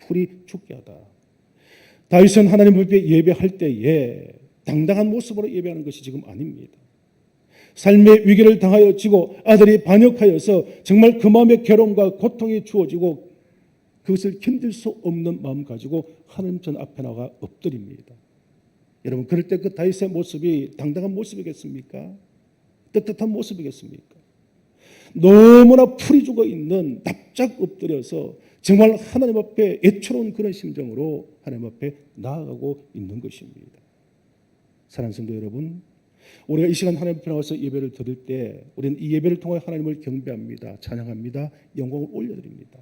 풀이 죽게 하다. 다윗은 하나님 앞에 예배할 때에 당당한 모습으로 예배하는 것이 지금 아닙니다. 삶의 위기를 당하여 지고 아들이 반역하여서 정말 그 마음의 괴로움과 고통이 주어지고 그것을 견딜 수 없는 마음 가지고 하나님 전 앞에 나가 엎드립니다. 여러분 그럴 때 그 다윗의 모습이 당당한 모습이겠습니까? 떳떳한 모습이겠습니까? 너무나 풀이 죽어 있는 납작 엎드려서 정말 하나님 앞에 애처로운 그런 심정으로 하나님 앞에 나아가고 있는 것입니다. 사랑하는 성도 여러분, 우리가 이 시간 하나님 앞에 나와서 예배를 드릴 때 우리는 이 예배를 통해 하나님을 경배합니다. 찬양합니다. 영광을 올려드립니다.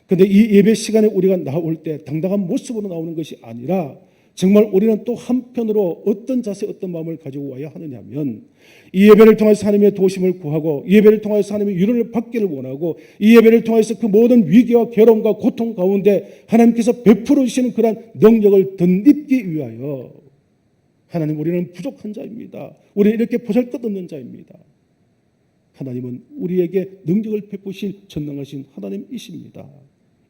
그런데 이 예배 시간에 우리가 나올 때 당당한 모습으로 나오는 것이 아니라 정말 우리는 또 한편으로 어떤 자세 어떤 마음을 가지고 와야 하느냐 하면 이 예배를 통해서 하나님의 도심을 구하고 이 예배를 통해서 하나님의 위로를 받기를 원하고 이 예배를 통해서 그 모든 위기와 괴로움과 고통 가운데 하나님께서 베풀어 주시는 그러한 능력을 덧입기 위하여 하나님 우리는 부족한 자입니다. 우리는 이렇게 보잘것없는 자입니다. 하나님은 우리에게 능력을 베푸실 전능하신 하나님이십니다.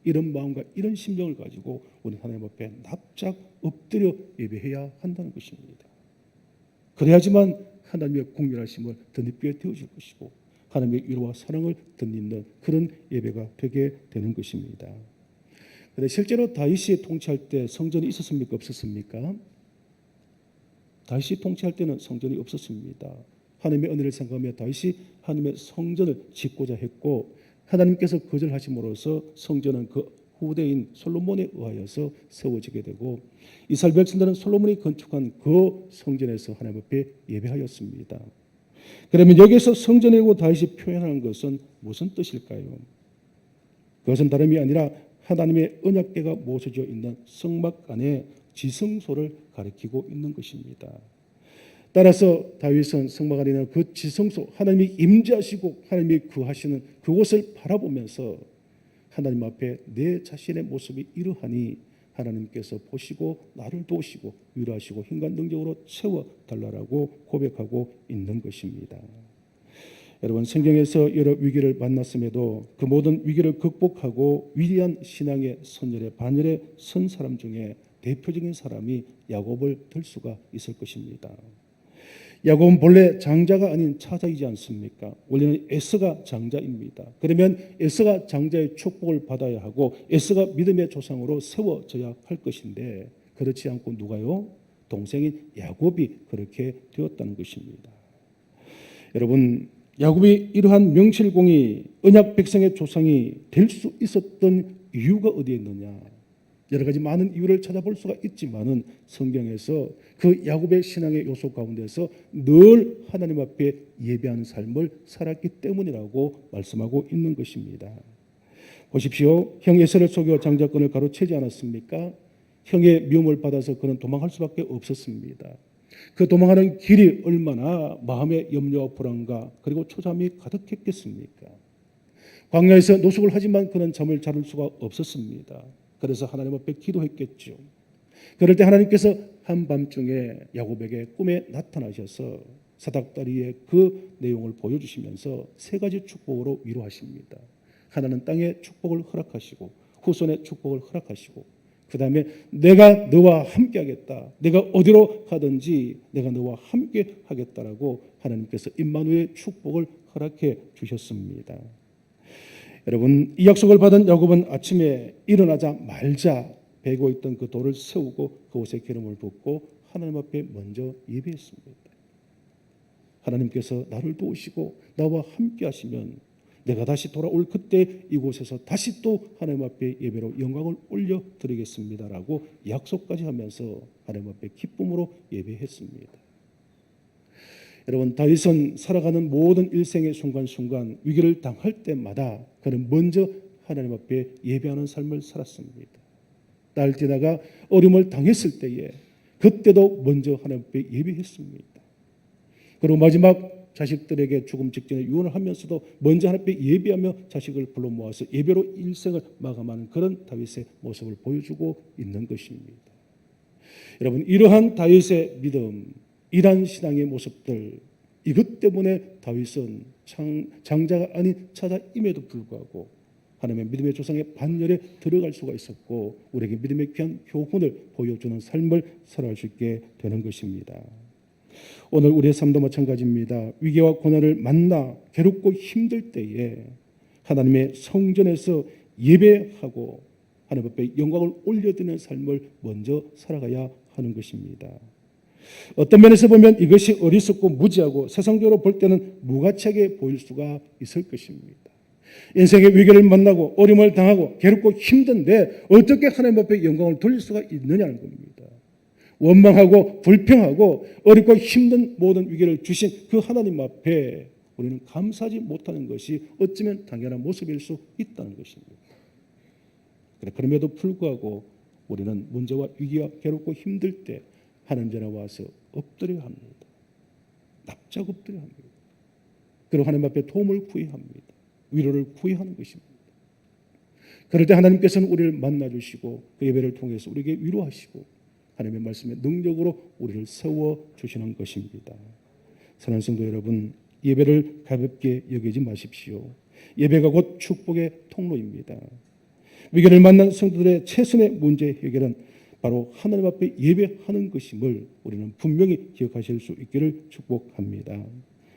이런 마음과 이런 심정을 가지고 우리 하나님 앞에 납작 엎드려 예배해야 한다는 것입니다. 그래야지만 하나님의 공멸하심을 덧입게 되어질 것이고 하나님의 위로와 사랑을 덧입는 그런 예배가 되게 되는 것입니다. 그런데 실제로 다윗이 통치할 때 성전이 있었습니까? 없었습니까? 다윗이 통치할 때는 성전이 없었습니다. 하나님의 은혜를 생각하며 다윗이 하나님의 성전을 짓고자 했고 하나님께서 거절하심으로써 성전은 그 후대인 솔로몬에 의하여서 세워지게 되고 이스라엘 백성들은 솔로몬이 건축한 그 성전에서 하나님 앞에 예배하였습니다. 그러면 여기서 성전이고 다윗이 표현하는 것은 무슨 뜻일까요? 그것은 다름이 아니라 하나님의 언약궤가 모셔져 있는 성막 안에 지성소를 가리키고 있는 것입니다. 따라서 다윗은 성막 안에 있는 그 지성소 하나님이 임재하시고 하나님이 거하시는 그곳을 바라보면서 하나님 앞에 내 자신의 모습이 이러하니 하나님께서 보시고 나를 도우시고 위로하시고 힘과 능력으로 채워달라고 고백하고 있는 것입니다. 여러분, 성경에서 여러 위기를 만났음에도 그 모든 위기를 극복하고 위대한 신앙의 선열에 반열에 선 사람 중에 대표적인 사람이 야곱을 들 수가 있을 것입니다. 야곱은 본래 장자가 아닌 차자이지 않습니까? 원래는 에서가 장자입니다. 그러면 에서가 장자의 축복을 받아야 하고 에서가 믿음의 조상으로 세워져야 할 것인데 그렇지 않고 누가요? 동생인 야곱이 그렇게 되었다는 것입니다. 여러분, 야곱이 이러한 명실공히 언약 백성의 조상이 될 수 있었던 이유가 어디에 있느냐? 여러 가지 많은 이유를 찾아볼 수가 있지만은 성경에서 그 야곱의 신앙의 요소 가운데서 늘 하나님 앞에 예배하는 삶을 살았기 때문이라고 말씀하고 있는 것입니다. 보십시오. 형 에서를 속여 장자권을 가로채지 않았습니까? 형의 미움을 받아서 그는 도망할 수밖에 없었습니다. 그 도망하는 길이 얼마나 마음의 염려와 불안과 그리고 초잠이 가득했겠습니까? 광야에서 노숙을 하지만 그는 잠을 자를 수가 없었습니다. 그래서 하나님 앞에 기도했겠죠. 그럴 때 하나님께서 한밤중에 야곱에게 꿈에 나타나셔서 사닥다리의 그 내용을 보여주시면서 세 가지 축복으로 위로하십니다. 하나는 땅의 축복을 허락하시고 후손의 축복을 허락하시고 그 다음에 내가 너와 함께 하겠다. 내가 어디로 가든지 내가 너와 함께 하겠다라고 하나님께서 임마누엘의 축복을 허락해 주셨습니다. 여러분, 이 약속을 받은 야곱은 아침에 일어나자마자 베고 있던 그 돌을 세우고 그곳에 기름을 붓고 하나님 앞에 먼저 예배했습니다. 하나님께서 나를 도우시고 나와 함께 하시면 내가 다시 돌아올 그때 이곳에서 다시 또 하나님 앞에 예배로 영광을 올려드리겠습니다라고 약속까지 하면서 하나님 앞에 기쁨으로 예배했습니다. 여러분, 다윗은 살아가는 모든 일생의 순간순간 위기를 당할 때마다 그는 먼저 하나님 앞에 예배하는 삶을 살았습니다. 날뛰다가 어려움을 당했을 때에 그때도 먼저 하나님 앞에 예배했습니다. 그리고 마지막 자식들에게 죽음 직전에 유언을 하면서도 먼저 하나님 앞에 예배하며 자식을 불러 모아서 예배로 일생을 마감하는 그런 다윗의 모습을 보여주고 있는 것입니다. 여러분, 이러한 다윗의 믿음, 이러한 신앙의 모습들, 이것 때문에 다윗은 장자가 아닌 차자임에도 불구하고 하나님의 믿음의 조상의 반열에 들어갈 수가 있었고 우리에게 믿음의 귀한 교훈을 보여주는 삶을 살아갈 수 있게 되는 것입니다. 오늘 우리의 삶도 마찬가지입니다. 위기와 고난을 만나 괴롭고 힘들 때에 하나님의 성전에서 예배하고 하나님 앞에 영광을 올려드리는 삶을 먼저 살아가야 하는 것입니다. 어떤 면에서 보면 이것이 어리석고 무지하고 세상적으로 볼 때는 무가치하게 보일 수가 있을 것입니다. 인생의 위기를 만나고 어려움을 당하고 괴롭고 힘든데 어떻게 하나님 앞에 영광을 돌릴 수가 있느냐는 겁니다. 원망하고 불평하고 어렵고 힘든 모든 위기를 주신 그 하나님 앞에 우리는 감사하지 못하는 것이 어쩌면 당연한 모습일 수 있다는 것입니다. 그럼에도 불구하고 우리는 문제와 위기와 괴롭고 힘들 때 하나님 전에 와서 엎드려야 합니다. 납작 엎드려야 합니다. 그리고 하나님 앞에 도움을 구해야 합니다. 위로를 구해야 하는 것입니다. 그럴 때 하나님께서는 우리를 만나주시고 그 예배를 통해서 우리에게 위로하시고 하나님의 말씀의 능력으로 우리를 세워주시는 것입니다. 사랑하는 성도 여러분, 예배를 가볍게 여기지 마십시오. 예배가 곧 축복의 통로입니다. 위기를 만난 성도들의 최선의 문제 해결은 바로 하나님 앞에 예배하는 것임을 우리는 분명히 기억하실 수 있기를 축복합니다.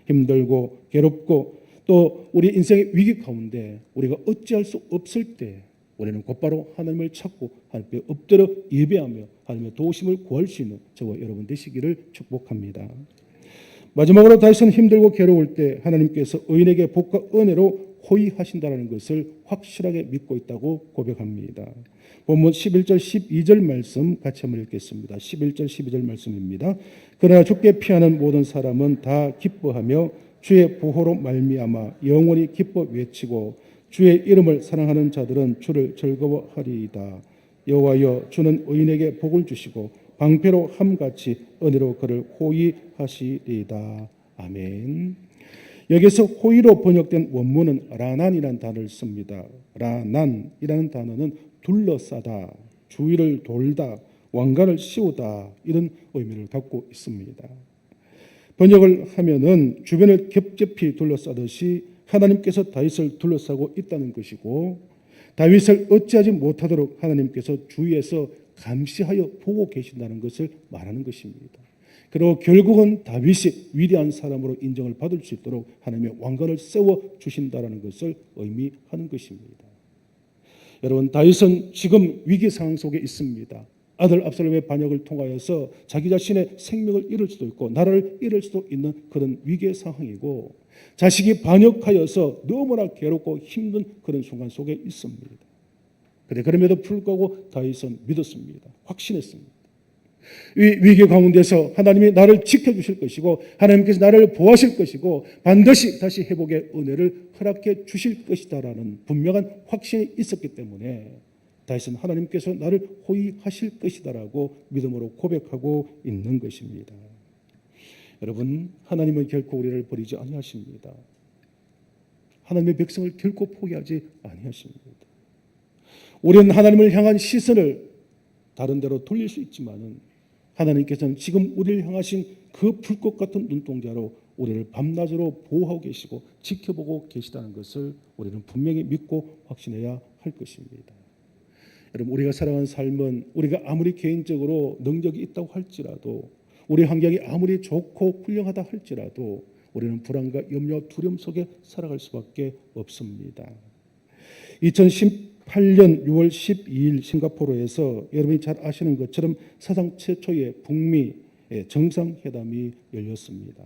힘들고 괴롭고 또 우리 인생의 위기 가운데 우리가 어찌할 수 없을 때 우리는 곧바로 하나님을 찾고 하나님께 엎드려 예배하며 하나님의 도우심을 구할 수 있는 저와 여러분 되시기를 축복합니다. 마지막으로 다윗은 힘들고 괴로울 때 하나님께서 의인에게 복과 은혜로 호의하신다는 것을 확실하게 믿고 있다고 고백합니다. 본문 11절 12절 말씀 같이 한번 읽겠습니다. 11절 12절 말씀입니다. 그러나 주께 피하는 모든 사람은 다 기뻐하며 주의 보호로 말미암아 영원히 기뻐 외치고 주의 이름을 사랑하는 자들은 주를 즐거워하리이다. 여호와여, 주는 의인에게 복을 주시고 방패로 함같이 은혜로 그를 호위하시리이다. 아멘. 여기서 호의로 번역된 원문은 라난이라는 단어를 씁니다. 라난이라는 단어는 둘러싸다, 주위를 돌다, 왕관을 씌우다 이런 의미를 갖고 있습니다. 번역을 하면은 주변을 겹겹이 둘러싸듯이 하나님께서 다윗을 둘러싸고 있다는 것이고, 다윗을 어찌하지 못하도록 하나님께서 주위에서 감시하여 보고 계신다는 것을 말하는 것입니다. 그리고 결국은 다윗이 위대한 사람으로 인정을 받을 수 있도록 하나님의 왕관을 세워 주신다라는 것을 의미하는 것입니다. 여러분, 다윗은 지금 위기 상황 속에 있습니다. 아들 압살롬의 반역을 통하여서 자기 자신의 생명을 잃을 수도 있고 나라를 잃을 수도 있는 그런 위기의 상황이고, 자식이 반역하여서 너무나 괴롭고 힘든 그런 순간 속에 있습니다. 그럼에도 불구하고 다윗은 믿었습니다. 확신했습니다. 이 위기 가운데서 하나님이 나를 지켜주실 것이고 하나님께서 나를 보호하실 것이고 반드시 다시 회복의 은혜를 허락해 주실 것이다라는 분명한 확신이 있었기 때문에 다윗은 하나님께서 나를 호위하실 것이다라고 믿음으로 고백하고 있는 것입니다. 여러분, 하나님은 결코 우리를 버리지 아니하십니다. 하나님의 백성을 결코 포기하지 아니하십니다. 우리는 하나님을 향한 시선을 다른 데로 돌릴 수 있지만은 하나님께서는 지금 우리를 향하신 그 불꽃 같은 눈동자로 우리를 밤낮으로 보호하고 계시고 지켜보고 계시다는 것을 우리는 분명히 믿고 확신해야 할 것입니다. 여러분, 우리가 살아가는 삶은 우리가 아무리 개인적으로 능력이 있다고 할지라도, 우리 환경이 아무리 좋고 훌륭하다 할지라도 우리는 불안과 염려, 두려움 속에 살아갈 수밖에 없습니다. 2018년 6월 12일 싱가포르에서 여러분이 잘 아시는 것처럼 사상 최초의 북미 정상회담이 열렸습니다.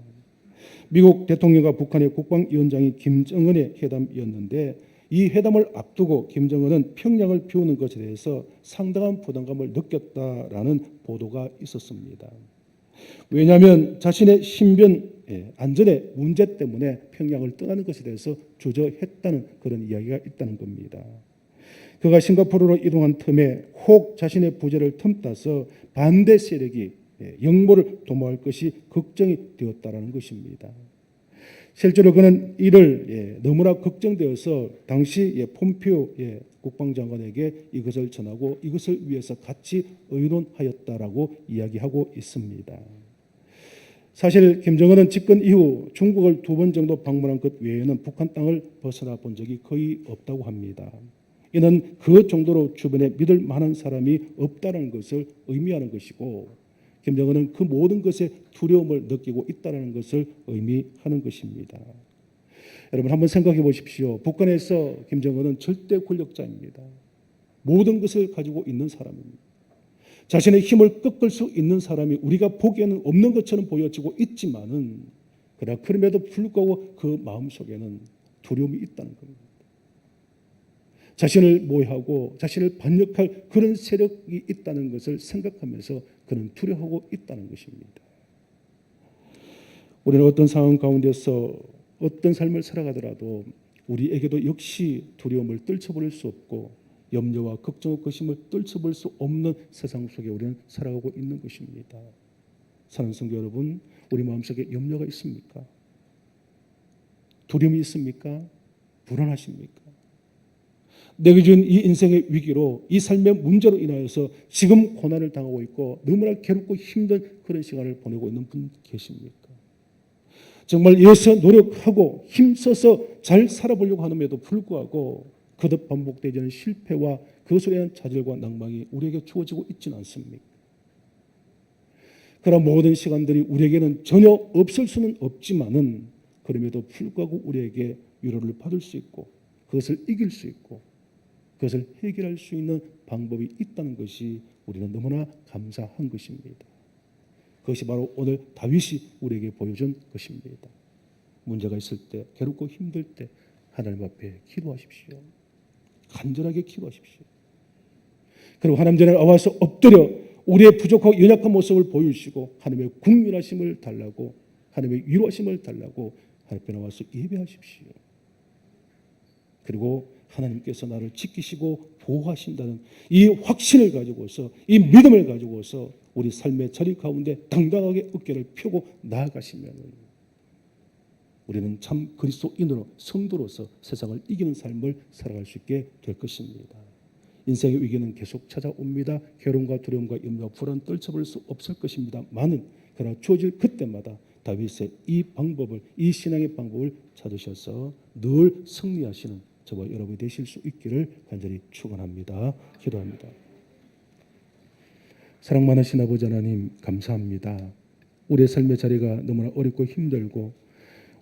미국 대통령과 북한의 국방위원장이 김정은의 회담이었는데, 이 회담을 앞두고 김정은은 평양을 비우는 것에 대해서 상당한 부담감을 느꼈다라는 보도가 있었습니다. 왜냐하면 자신의 신변 안전의 문제 때문에 평양을 떠나는 것에 대해서 주저했다는 그런 이야기가 있다는 겁니다. 그가 싱가포르로 이동한 틈에 혹 자신의 부재를 틈타서 반대 세력이 영모를 도모할 것이 걱정이 되었다라는 것입니다. 실제로 그는 이를 너무나 걱정되어서 당시 폼페오 국방장관에게 이것을 전하고 이것을 위해서 같이 의논하였다라고 이야기하고 있습니다. 사실 김정은은 집권 이후 중국을 2번 정도 방문한 것 외에는 북한 땅을 벗어나 본 적이 거의 없다고 합니다. 이는 그 정도로 주변에 믿을 만한 사람이 없다는 것을 의미하는 것이고, 김정은은 그 모든 것에 두려움을 느끼고 있다는 것을 의미하는 것입니다. 여러분, 한번 생각해 보십시오. 북한에서 김정은은 절대 권력자입니다. 모든 것을 가지고 있는 사람입니다. 자신의 힘을 꺾을 수 있는 사람이 우리가 보기에는 없는 것처럼 보여지고 있지만은, 그러나 그럼에도 불구하고 그 마음속에는 두려움이 있다는 겁니다. 자신을 모해하고 자신을 반역할 그런 세력이 있다는 것을 생각하면서 그는 두려워하고 있다는 것입니다. 우리는 어떤 상황 가운데서 어떤 삶을 살아가더라도 우리에게도 역시 두려움을 떨쳐버릴 수 없고 염려와 걱정과 근심을 떨쳐버릴 수 없는 세상 속에 우리는 살아가고 있는 것입니다. 사랑하는 성도 여러분, 우리 마음속에 염려가 있습니까? 두려움이 있습니까? 불안하십니까? 내게 준 이 인생의 위기로, 이 삶의 문제로 인하여서 지금 고난을 당하고 있고 너무나 괴롭고 힘든 그런 시간을 보내고 있는 분 계십니까? 정말 애써 노력하고 힘써서 잘 살아보려고 하는데도 불구하고 거듭 반복되는 실패와 그것으로 인한 좌절과 낭망이 우리에게 주어지고 있지는 않습니까? 그런 모든 시간들이 우리에게는 전혀 없을 수는 없지만은, 그럼에도 불구하고 우리에게 위로를 받을 수 있고 그것을 이길 수 있고 그것을 해결할 수 있는 방법이 있다는 것이 우리는 너무나 감사한 것입니다. 그것이 바로 오늘 다윗이 우리에게 보여준 것입니다. 문제가 있을 때, 괴롭고 힘들 때 하나님 앞에 기도하십시오. 간절하게 기도하십시오. 그리고 하나님 전에 나와서 엎드려 우리의 부족하고 연약한 모습을 보여주시고 하나님의 국민하심을 달라고, 하나님의 위로하심을 달라고 하나님 앞에 나와서 예배하십시오. 그리고 하나님께서 나를 지키시고 보호하신다는 이 확신을 가지고서, 이 믿음을 가지고서 우리 삶의 자리 가운데 당당하게 어깨를 펴고 나아가시면 우리는 참 그리스도인으로 성도로서 세상을 이기는 삶을 살아갈 수 있게 될 것입니다. 인생의 위기는 계속 찾아옵니다. 괴로움과 두려움과 염려와 불안 떨쳐버릴 수 없을 것입니다. 많은 그러나 주어질 그때마다 다윗의 이 방법을, 이 신앙의 방법을 찾으셔서 늘 승리하시는 저와 여러분이 되실 수 있기를 간절히 축원합니다. 기도합니다. 사랑 많으신 아버지 하나님 감사합니다. 우리의 삶의 자리가 너무나 어렵고 힘들고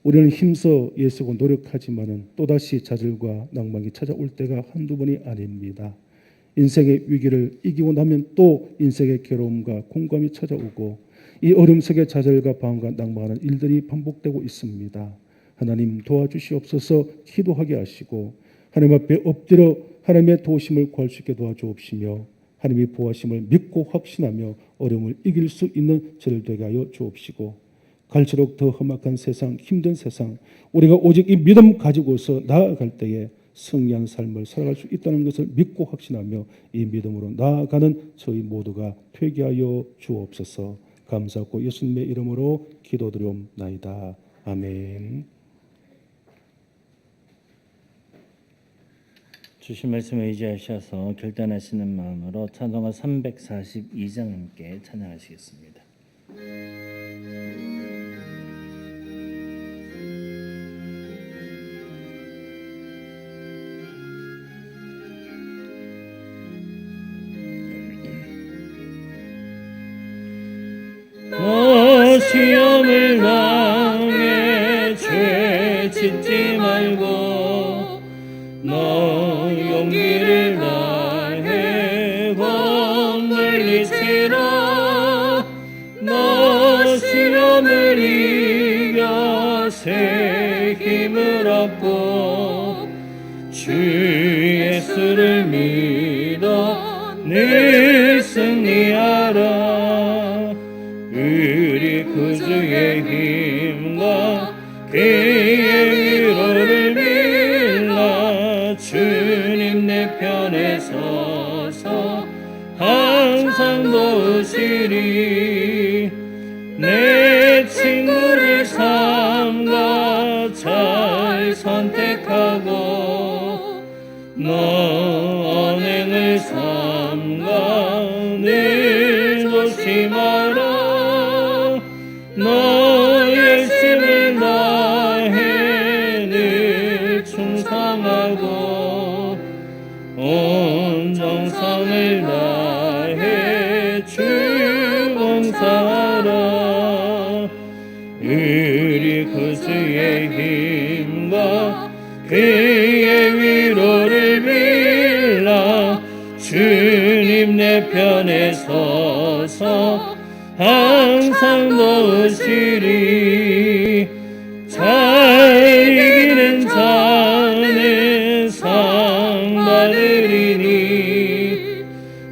우리는 힘써 애쓰고 노력하지만은 또다시 좌절과 낭망이 찾아올 때가 한두 번이 아닙니다. 인생의 위기를 이기고 나면 또 인생의 괴로움과 공감이 찾아오고 이 어려움 속에 좌절과 방황과 낭망하는 일들이 반복되고 있습니다. 하나님 도와주시옵소서. 기도하게 하시고 하나님 앞에 엎드려 하나님의 도우심을 구할 수 있게 도와주옵시며 하나님의 보호하심을 믿고 확신하며 어려움을 이길 수 있는 저를 되게 하여 주옵시고 갈수록 더 험악한 세상, 힘든 세상 우리가 오직 이 믿음 가지고서 나아갈 때에 승리한 삶을 살아갈 수 있다는 것을 믿고 확신하며 이 믿음으로 나아가는 저희 모두가 되게 하여 주옵소서. 감사하고 예수님의 이름으로 기도드리옵나이다. 아멘. 주신 말씀에 의지하셔서 결단하시는 마음으로 찬송가 342장 함께 찬양하시겠습니다. 시험을 당해 죄 짓지 말고 너 용기를 다해 건물리치라 너 시험을 이겨 새 힘을 얻고 주 예수를 믿어 늘 승리하라 우리 구주의 힘과 그의 위로를 빌라 주님 내 편에 서서 항상 도우시리 내 친구를 삼가 잘 선택하고 너 언행을 삼가 늘 조심하라 너 열심을 다해 늘 충성하고 온 정성을 다해 주 봉사하라 우리 구주의 힘과 그의 위로를 빌라 주님 내 편에 서서 항상 도우시리 잘 이기는 자는 상 받으리니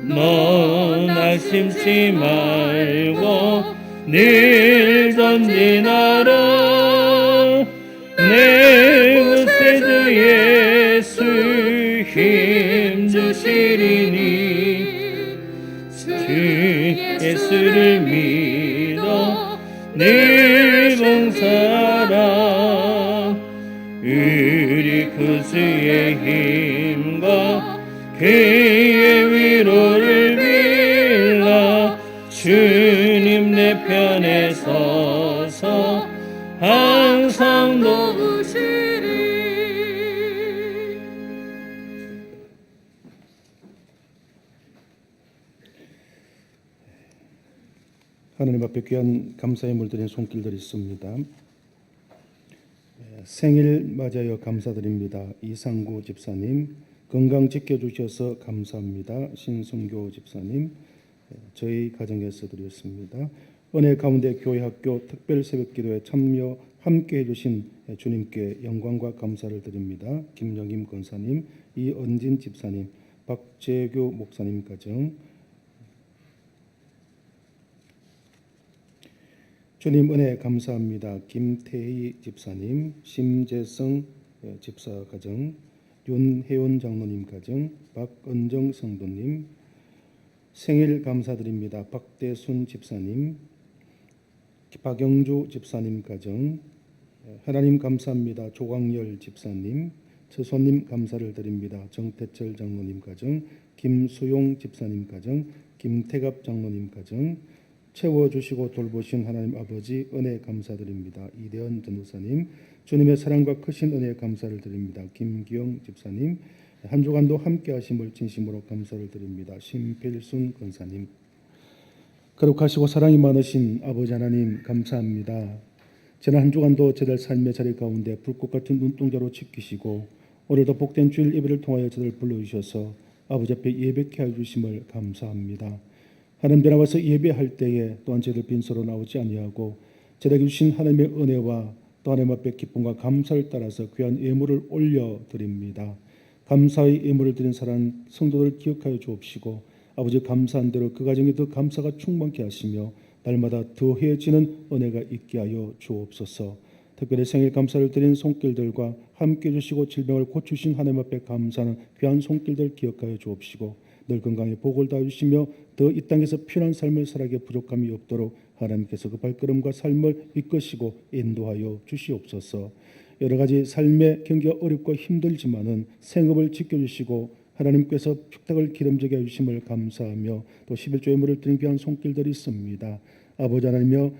너 낙심치 말고 늘 전진하라 내 구세주 예수 힘 주시리니 주 예수를 믿어 늘 봉사하라 우리 구주의 힘과 그의 위로를 빌라 주님 내 편에 서서 항상 도우시리 하나님 앞에 귀한 감사의 물들인 손길들이 있습니다. 생일 맞아요 감사드립니다. 이상구 집사님 건강 지켜주셔서 감사합니다. 신성교 집사님 저희 가정에서 드렸습니다. 은혜 가운데 교회 학교 특별 새벽기도에 참여 함께 해주신 주님께 영광과 감사를 드립니다. 김영임 권사님, 이은진 집사님, 박재규 목사님 가정 주님 은혜 감사합니다. 김태희 집사님, 심재성 집사 가정, 윤혜원 장로님 가정, 박은정 성도님 생일 감사드립니다. 박대순 집사님, 박영주 집사님 가정, 하나님 감사합니다. 조광열 집사님, 처손님 감사를 드립니다. 정태철 장로님 가정, 김수용 집사님 가정, 김태갑 장로님 가정 채워주시고 돌보신 하나님 아버지 은혜 감사드립니다. 이대현 전도사님, 주님의 사랑과 크신 은혜에 감사를 드립니다. 김기영 집사님, 한 주간도 함께 하심을 진심으로 감사를 드립니다. 심필순 권사님, 거룩하시고 사랑이 많으신 아버지 하나님 감사합니다. 지난 한 주간도 저들 삶의 자리 가운데 불꽃 같은 눈동자로 지키시고 오늘도 복된 주일 예배를 통하여 저들 불러주셔서 아버지 앞에 예배케 해주심을 감사합니다. 하나님 께 나와서 예배할 때에 또한 저희들 빈소로 나오지 아니하고 저에게 주신 하나님의 은혜와 또 하나님 앞에 기쁨과 감사를 따라서 귀한 예물을 올려드립니다. 감사의 예물을 드린 사랑 성도들 기억하여 주옵시고 아버지 감사한 대로 그 가정에 더 감사가 충만케 하시며 날마다 더해지는 은혜가 있게 하여 주옵소서. 특별히 생일 감사를 드린 손길들과 함께 해주시고 질병을 고치신 하나님 앞에 감사하는 귀한 손길들 기억하여 주옵시고 늘 건강에 복을 다주시며 더 이 땅에서 편한 삶을 살아가게 부족함이 없도록 하나님께서 그 발걸음과 삶을 이끄시고 인도하여 주시옵소서. 여러 가지 삶의 경기가 어렵고 힘들지만은 생업을 지켜주시고 하나님께서 축탁을 기름지게 해주심을 감사하며 또 11조 예물을 드린 귀한 손길들이 있습니다. 아버지 하나님이여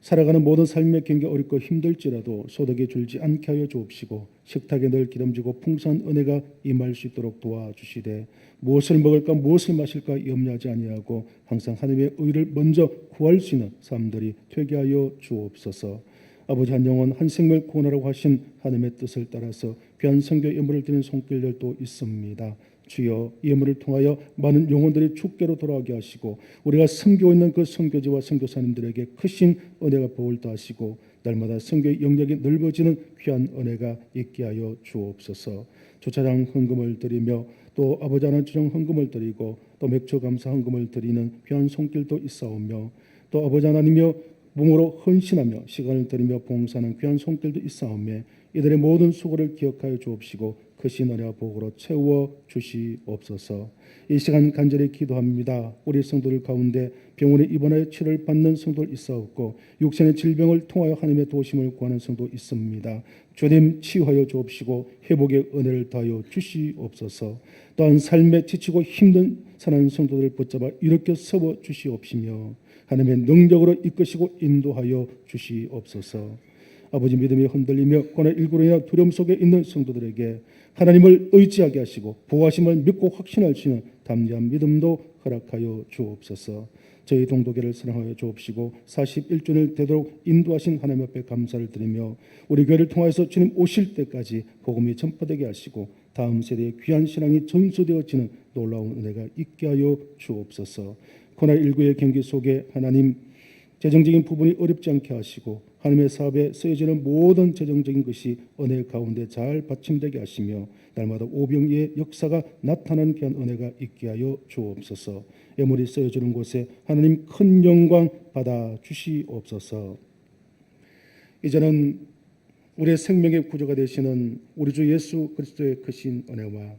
살아가는 모든 삶의 경기 어렵고 힘들지라도 소득이 줄지 않게 하여 주옵시고 식탁에 늘 기름지고 풍성한 은혜가 임할 수 있도록 도와주시되 무엇을 먹을까 무엇을 마실까 염려하지 아니하고 항상 하나님의 의를 먼저 구할 수 있는 삶들이 되게 하여 주옵소서. 아버지 한 영혼 한 생명을 구원하라고 하신 하나님의 뜻을 따라서 귀한 성교 예물을 드리는 손길들도 있습니다. 주여 예물을 통하여 많은 영혼들이 주께로 돌아오게 하시고 우리가 섬기고 있는 그 선교지와 선교사님들에게 크신 은혜가 복을 더하시고 날마다 선교의 영역이 넓어지는 귀한 은혜가 있게 하여 주옵소서. 주차장 헌금을 드리며 또 아버지 하나님 주정 헌금을 드리고 또 맥주 감사 헌금을 드리는 귀한 손길도 있사오며 또 아버지 하나님이여 몸으로 헌신하며 시간을 드리며 봉사하는 귀한 손길도 있사오며 이들의 모든 수고를 기억하여 주옵시고 크신 은혜와 복으로 채워 주시옵소서. 이 시간 간절히 기도합니다. 우리 성도들 가운데 병원에 입원하여 치료를 받는 성도들 있사옵고 육신의 질병을 통하여 하나님의 도심을 구하는 성도 있습니다. 주님 치유하여 주옵시고 회복의 은혜를 더하여 주시옵소서. 또한 삶에 지치고 힘든 사는 성도들을 붙잡아 일으켜 세워 주시옵시며 하나님의 능력으로 이끄시고 인도하여 주시옵소서. 아버지 믿음이 흔들리며 코로나19로 인한 두려움 속에 있는 성도들에게 하나님을 의지하게 하시고 보호하심을 믿고 확신할 수 있는 담대한 믿음도 허락하여 주옵소서. 저희 동도교를 사랑하여 주옵시고 41주년을 되도록 인도하신 하나님 앞에 감사를 드리며 우리 교회를 통하여서 주님 오실 때까지 복음이 전파되게 하시고 다음 세대의 귀한 신앙이 전수되어지는 놀라운 은혜가 있게 하여 주옵소서. 코로나19의 경기 속에 하나님 재정적인 부분이 어렵지 않게 하시고 하나님의 사업에 쓰여지는 모든 재정적인 것이 은혜 가운데 잘 받침되게 하시며 날마다 오병이의 역사가 나타나는 귀한 은혜가 있게 하여 주옵소서. 예물이 쓰여지는 곳에 하나님 큰 영광 받아 주시옵소서. 이제는 우리의 생명의 구조가 되시는 우리 주 예수 그리스도의 크신 은혜와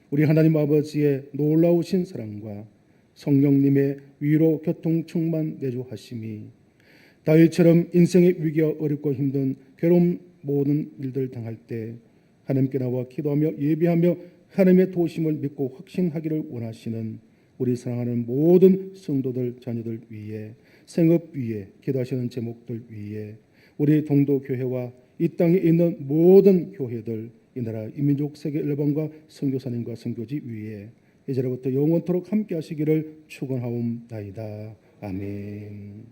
우리 하나님 아버지의 놀라우신 사랑과 성령님의 위로 교통 충만 내주하심이 다윗처럼 인생의 위기와 어렵고 힘든 괴로운 모든 일들을 당할 때 하나님께 나와 기도하며 예배하며 하나님의 도우심을 믿고 확신하기를 원하시는 우리 사랑하는 모든 성도들 자녀들 위에 생업 위에 기도하시는 제목들 위에 우리 동도교회와 이 땅에 있는 모든 교회들 이 나라 이민족 세계 일반과 선교사님과 선교지 위에 이제로부터 영원토록 함께 하시기를 축원하옵나이다. 아멘.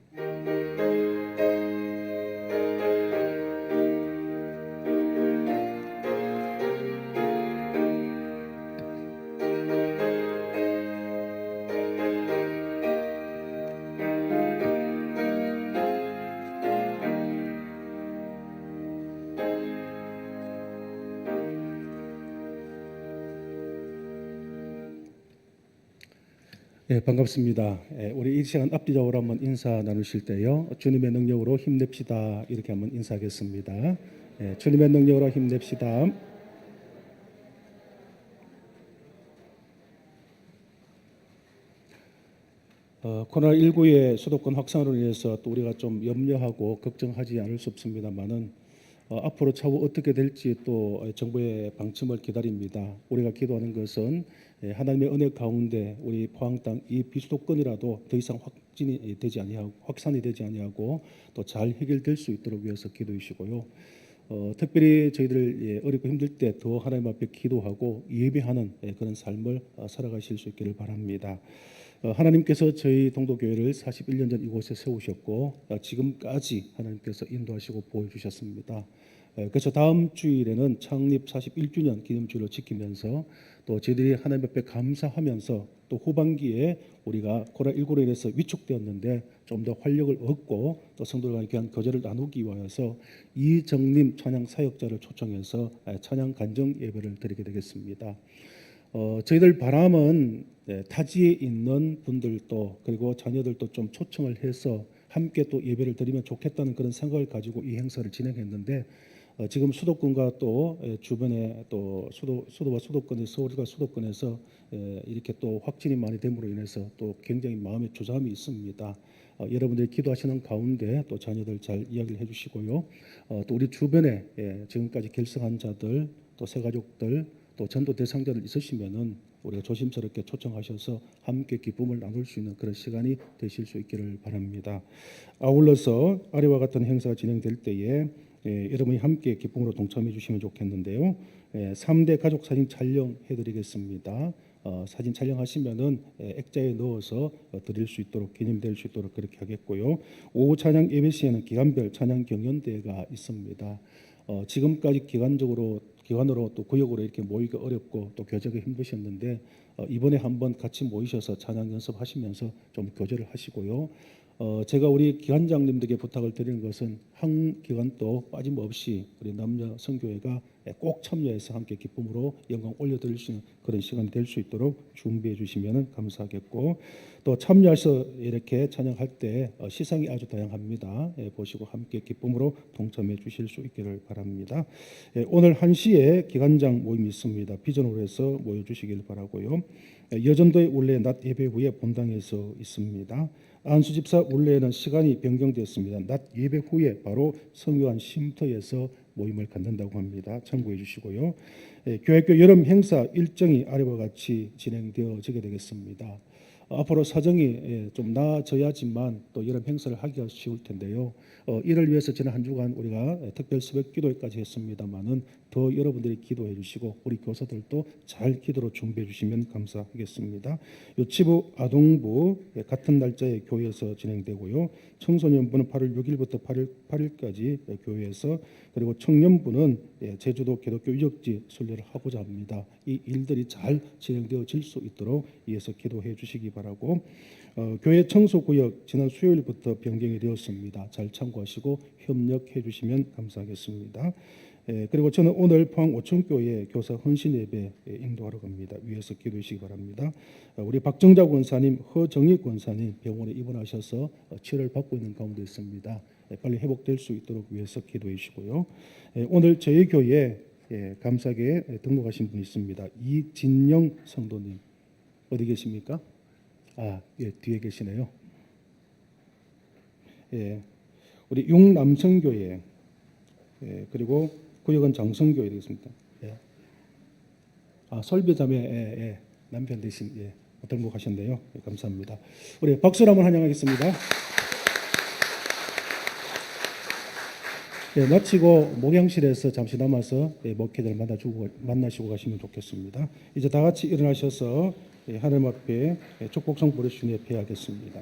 네, 반갑습니다. 우리 이 시간 앞뒤적으로 한번 인사 나누실 때요. 주님의 능력으로 힘냅시다. 이렇게 한번 인사하겠습니다. 주님의 능력으로 힘냅시다. 코로나19의 수도권 확산으로 인해서 또 우리가 좀 염려하고 걱정하지 않을 수 없습니다만은 앞으로 차후 어떻게 될지 또 정부의 방침을 기다립니다. 우리가 기도하는 것은 하나님의 은혜 가운데 우리 포항 땅 이 비수도권이라도 더 이상 확산이 되지 아니하고 또 잘 해결될 수 있도록 위해서 기도해 주시고요. 특별히 저희들 어렵고 힘들 때 더 하나님 앞에 기도하고 예배하는 그런 삶을 살아가실 수 있기를 바랍니다. 하나님께서 저희 동도교회를 41년 전 이곳에 세우셨고 지금까지 하나님께서 인도하시고 보여주셨습니다. 그래서 다음 주일에는 창립 41주년 기념주일을 지키면서 또 저희들이 하나님 앞에 감사하면서 또 후반기에 우리가 코로나19로 인해서 위축되었는데 좀 더 활력을 얻고 또 성도들과 귀한 교제를 나누기 위하여서 이정림 찬양 사역자를 초청해서 찬양 간정 예배를 드리게 되겠습니다. 저희들 바람은 타지에 있는 분들도 그리고 자녀들도 좀 초청을 해서 함께 또 예배를 드리면 좋겠다는 그런 생각을 가지고 이 행사를 진행했는데 지금 수도권과 또 주변에 또 수도와 수도권에 서울과 수도권에서 이렇게 또 확진이 많이 됨으로 인해서 또 굉장히 마음의 조잡이 있습니다. 여러분들이 기도하시는 가운데 또 자녀들 잘 이야기를 해주시고요. 또 우리 주변에 지금까지 결석한 자들 또 새가족들 또 전도 대상자들 있으시면은 우리가 조심스럽게 초청하셔서 함께 기쁨을 나눌 수 있는 그런 시간이 되실 수 있기를 바랍니다. 아울러서 아래와 같은 행사가 진행될 때에 여러분이 함께 기쁨으로 동참해 주시면 좋겠는데요. 3대 가족 사진 촬영해 드리겠습니다. 사진 촬영하시면은 액자에 넣어서 드릴 수 있도록 기념될 수 있도록 그렇게 하겠고요. 오후 찬양 예배 시에는 기간별 찬양 경연대회가 있습니다. 지금까지 기관으로 또 구역으로 이렇게 모이기가 어렵고 또 교제가 힘드셨는데 이번에 한번 같이 모이셔서 찬양 연습하시면서 좀 교제를 하시고요. 제가 우리 기관장님들에게 부탁을 드리는 것은 한 기관도 빠짐없이 우리 남녀 선교회가 꼭 참여해서 함께 기쁨으로 영광 올려드릴 수 있는 그런 시간이 될 수 있도록 준비해 주시면 감사하겠고 또 참여해서 이렇게 찬양할 때 시상이 아주 다양합니다. 보시고 함께 기쁨으로 동참해 주실 수 있기를 바랍니다. 오늘 1시에 기관장 모임이 있습니다. 비전으로 해서 모여주시길 바라고요. 여전도의 원래 낮 예배 후에 본당에서 있습니다. 안수집사 원래는 시간이 변경되었습니다. 낮 예배 후에 바로 성묘한 쉼터에서 모임을 갖는다고 합니다. 참고해 주시고요. 교회교 여름 행사 일정이 아래와 같이 진행되어지게 되겠습니다. 앞으로 사정이 좀 나아져야지만 또 여름 행사를 하기가 쉬울 텐데요. 이를 위해서 지난 한 주간 우리가 특별 새벽 기도회까지 했습니다만은 더 여러분들이 기도해 주시고 우리 교사들도 잘 기도로 준비해 주시면 감사하겠습니다. 유치부, 아동부 같은 날짜에 교회에서 진행되고요. 청소년부는 8월 6일부터 8일까지 교회에서 그리고 청년부는 제주도 기독교 유적지 순례를 하고자 합니다. 이 일들이 잘 진행되어질 수 있도록 위해서 기도해 주시기 바라고 교회 청소구역 지난 수요일부터 변경이 되었습니다. 잘 참고하시고 협력해 주시면 감사하겠습니다. 그리고 저는 오늘 포항 오천교회 교사 헌신 예배 인도하러 갑니다. 위에서 기도해 주시기 바랍니다. 우리 박정자 권사님, 허정희 권사님 병원에 입원하셔서 치료를 받고 있는 가운데 있습니다. 빨리 회복될 수 있도록 위해서 기도해 주시고요. 오늘 저희 교회에 감사하게 등록하신 분이 있습니다. 이진영 성도님 어디 계십니까? 뒤에 계시네요. 우리 용남성교회 그리고 구역은 장성교회 되겠습니다. 설배자매 남편 대신 등록하셨네요. 감사합니다. 우리 박수로 한번 환영하겠습니다. 마치고 목양실에서 잠시 남아서 목회자를 만나시고 가시면 좋겠습니다. 이제 다 같이 일어나셔서 하나님 앞에 축복성 보내주신 예배 하겠습니다.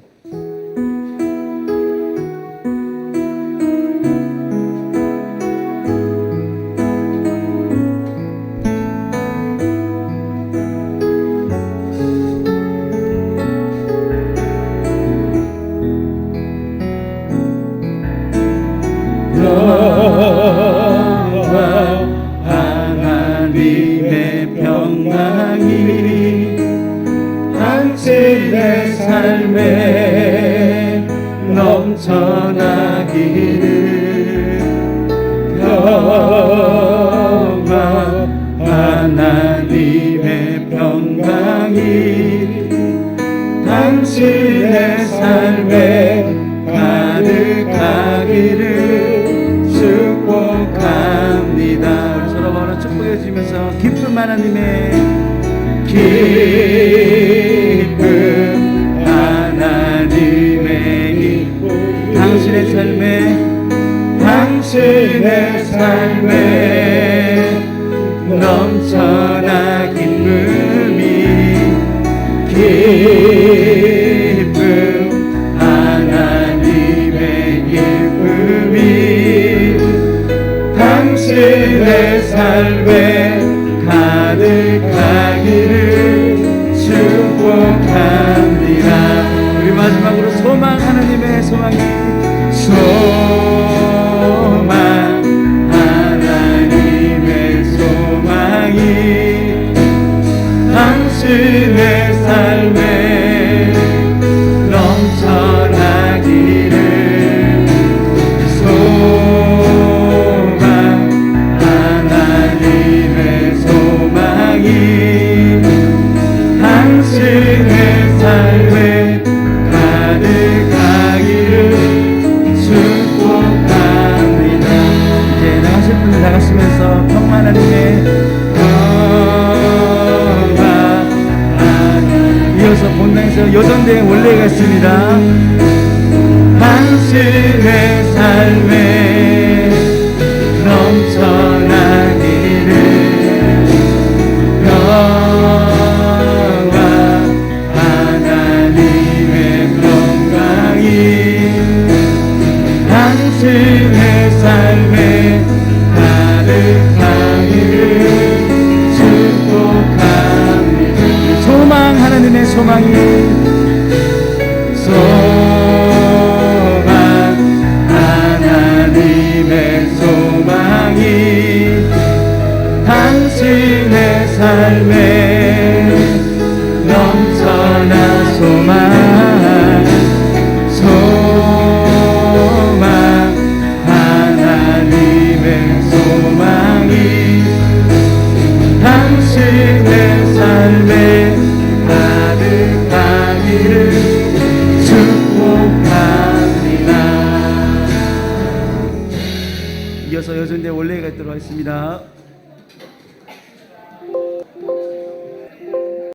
하나님의 평강이 당신의 삶에 넘쳐나기를 평강 하나님의 평강이 당신의 삶에 가득하기를 축복합니다. 이어서 기쁨 하나님의 기쁨 하나님의 기쁨 당신의 삶에 넘쳐나 기쁨이 기쁨 하나님의 기쁨이 당신의 삶에 가득하기를 축복합니다. 우리 마지막으로 소망 하나님의 소망이 소망 하나님의 소망이 당신의 삶에 넘쳐나기를 소망 하나님의 소망이 당신의 삶에 가득하기를 축복합니다. 이제 나가실 분들 나가시면서 평화 하나님의 이어서 본당에서 여전대 원래가 있습니다. 당신의 삶에 넘쳐나기를 평화 하나님의 평강이 당신의 삶에 가득하기를 축복합니다. 소망 하나님의 소망이 소망 하나님의 소망이 당신의 삶에 넘쳐나 소망 소망 하나님의 소망이 당신의 삶에 가득하기를 축복합니다. 이어서 여전대 원래가 있도록 하겠습니다.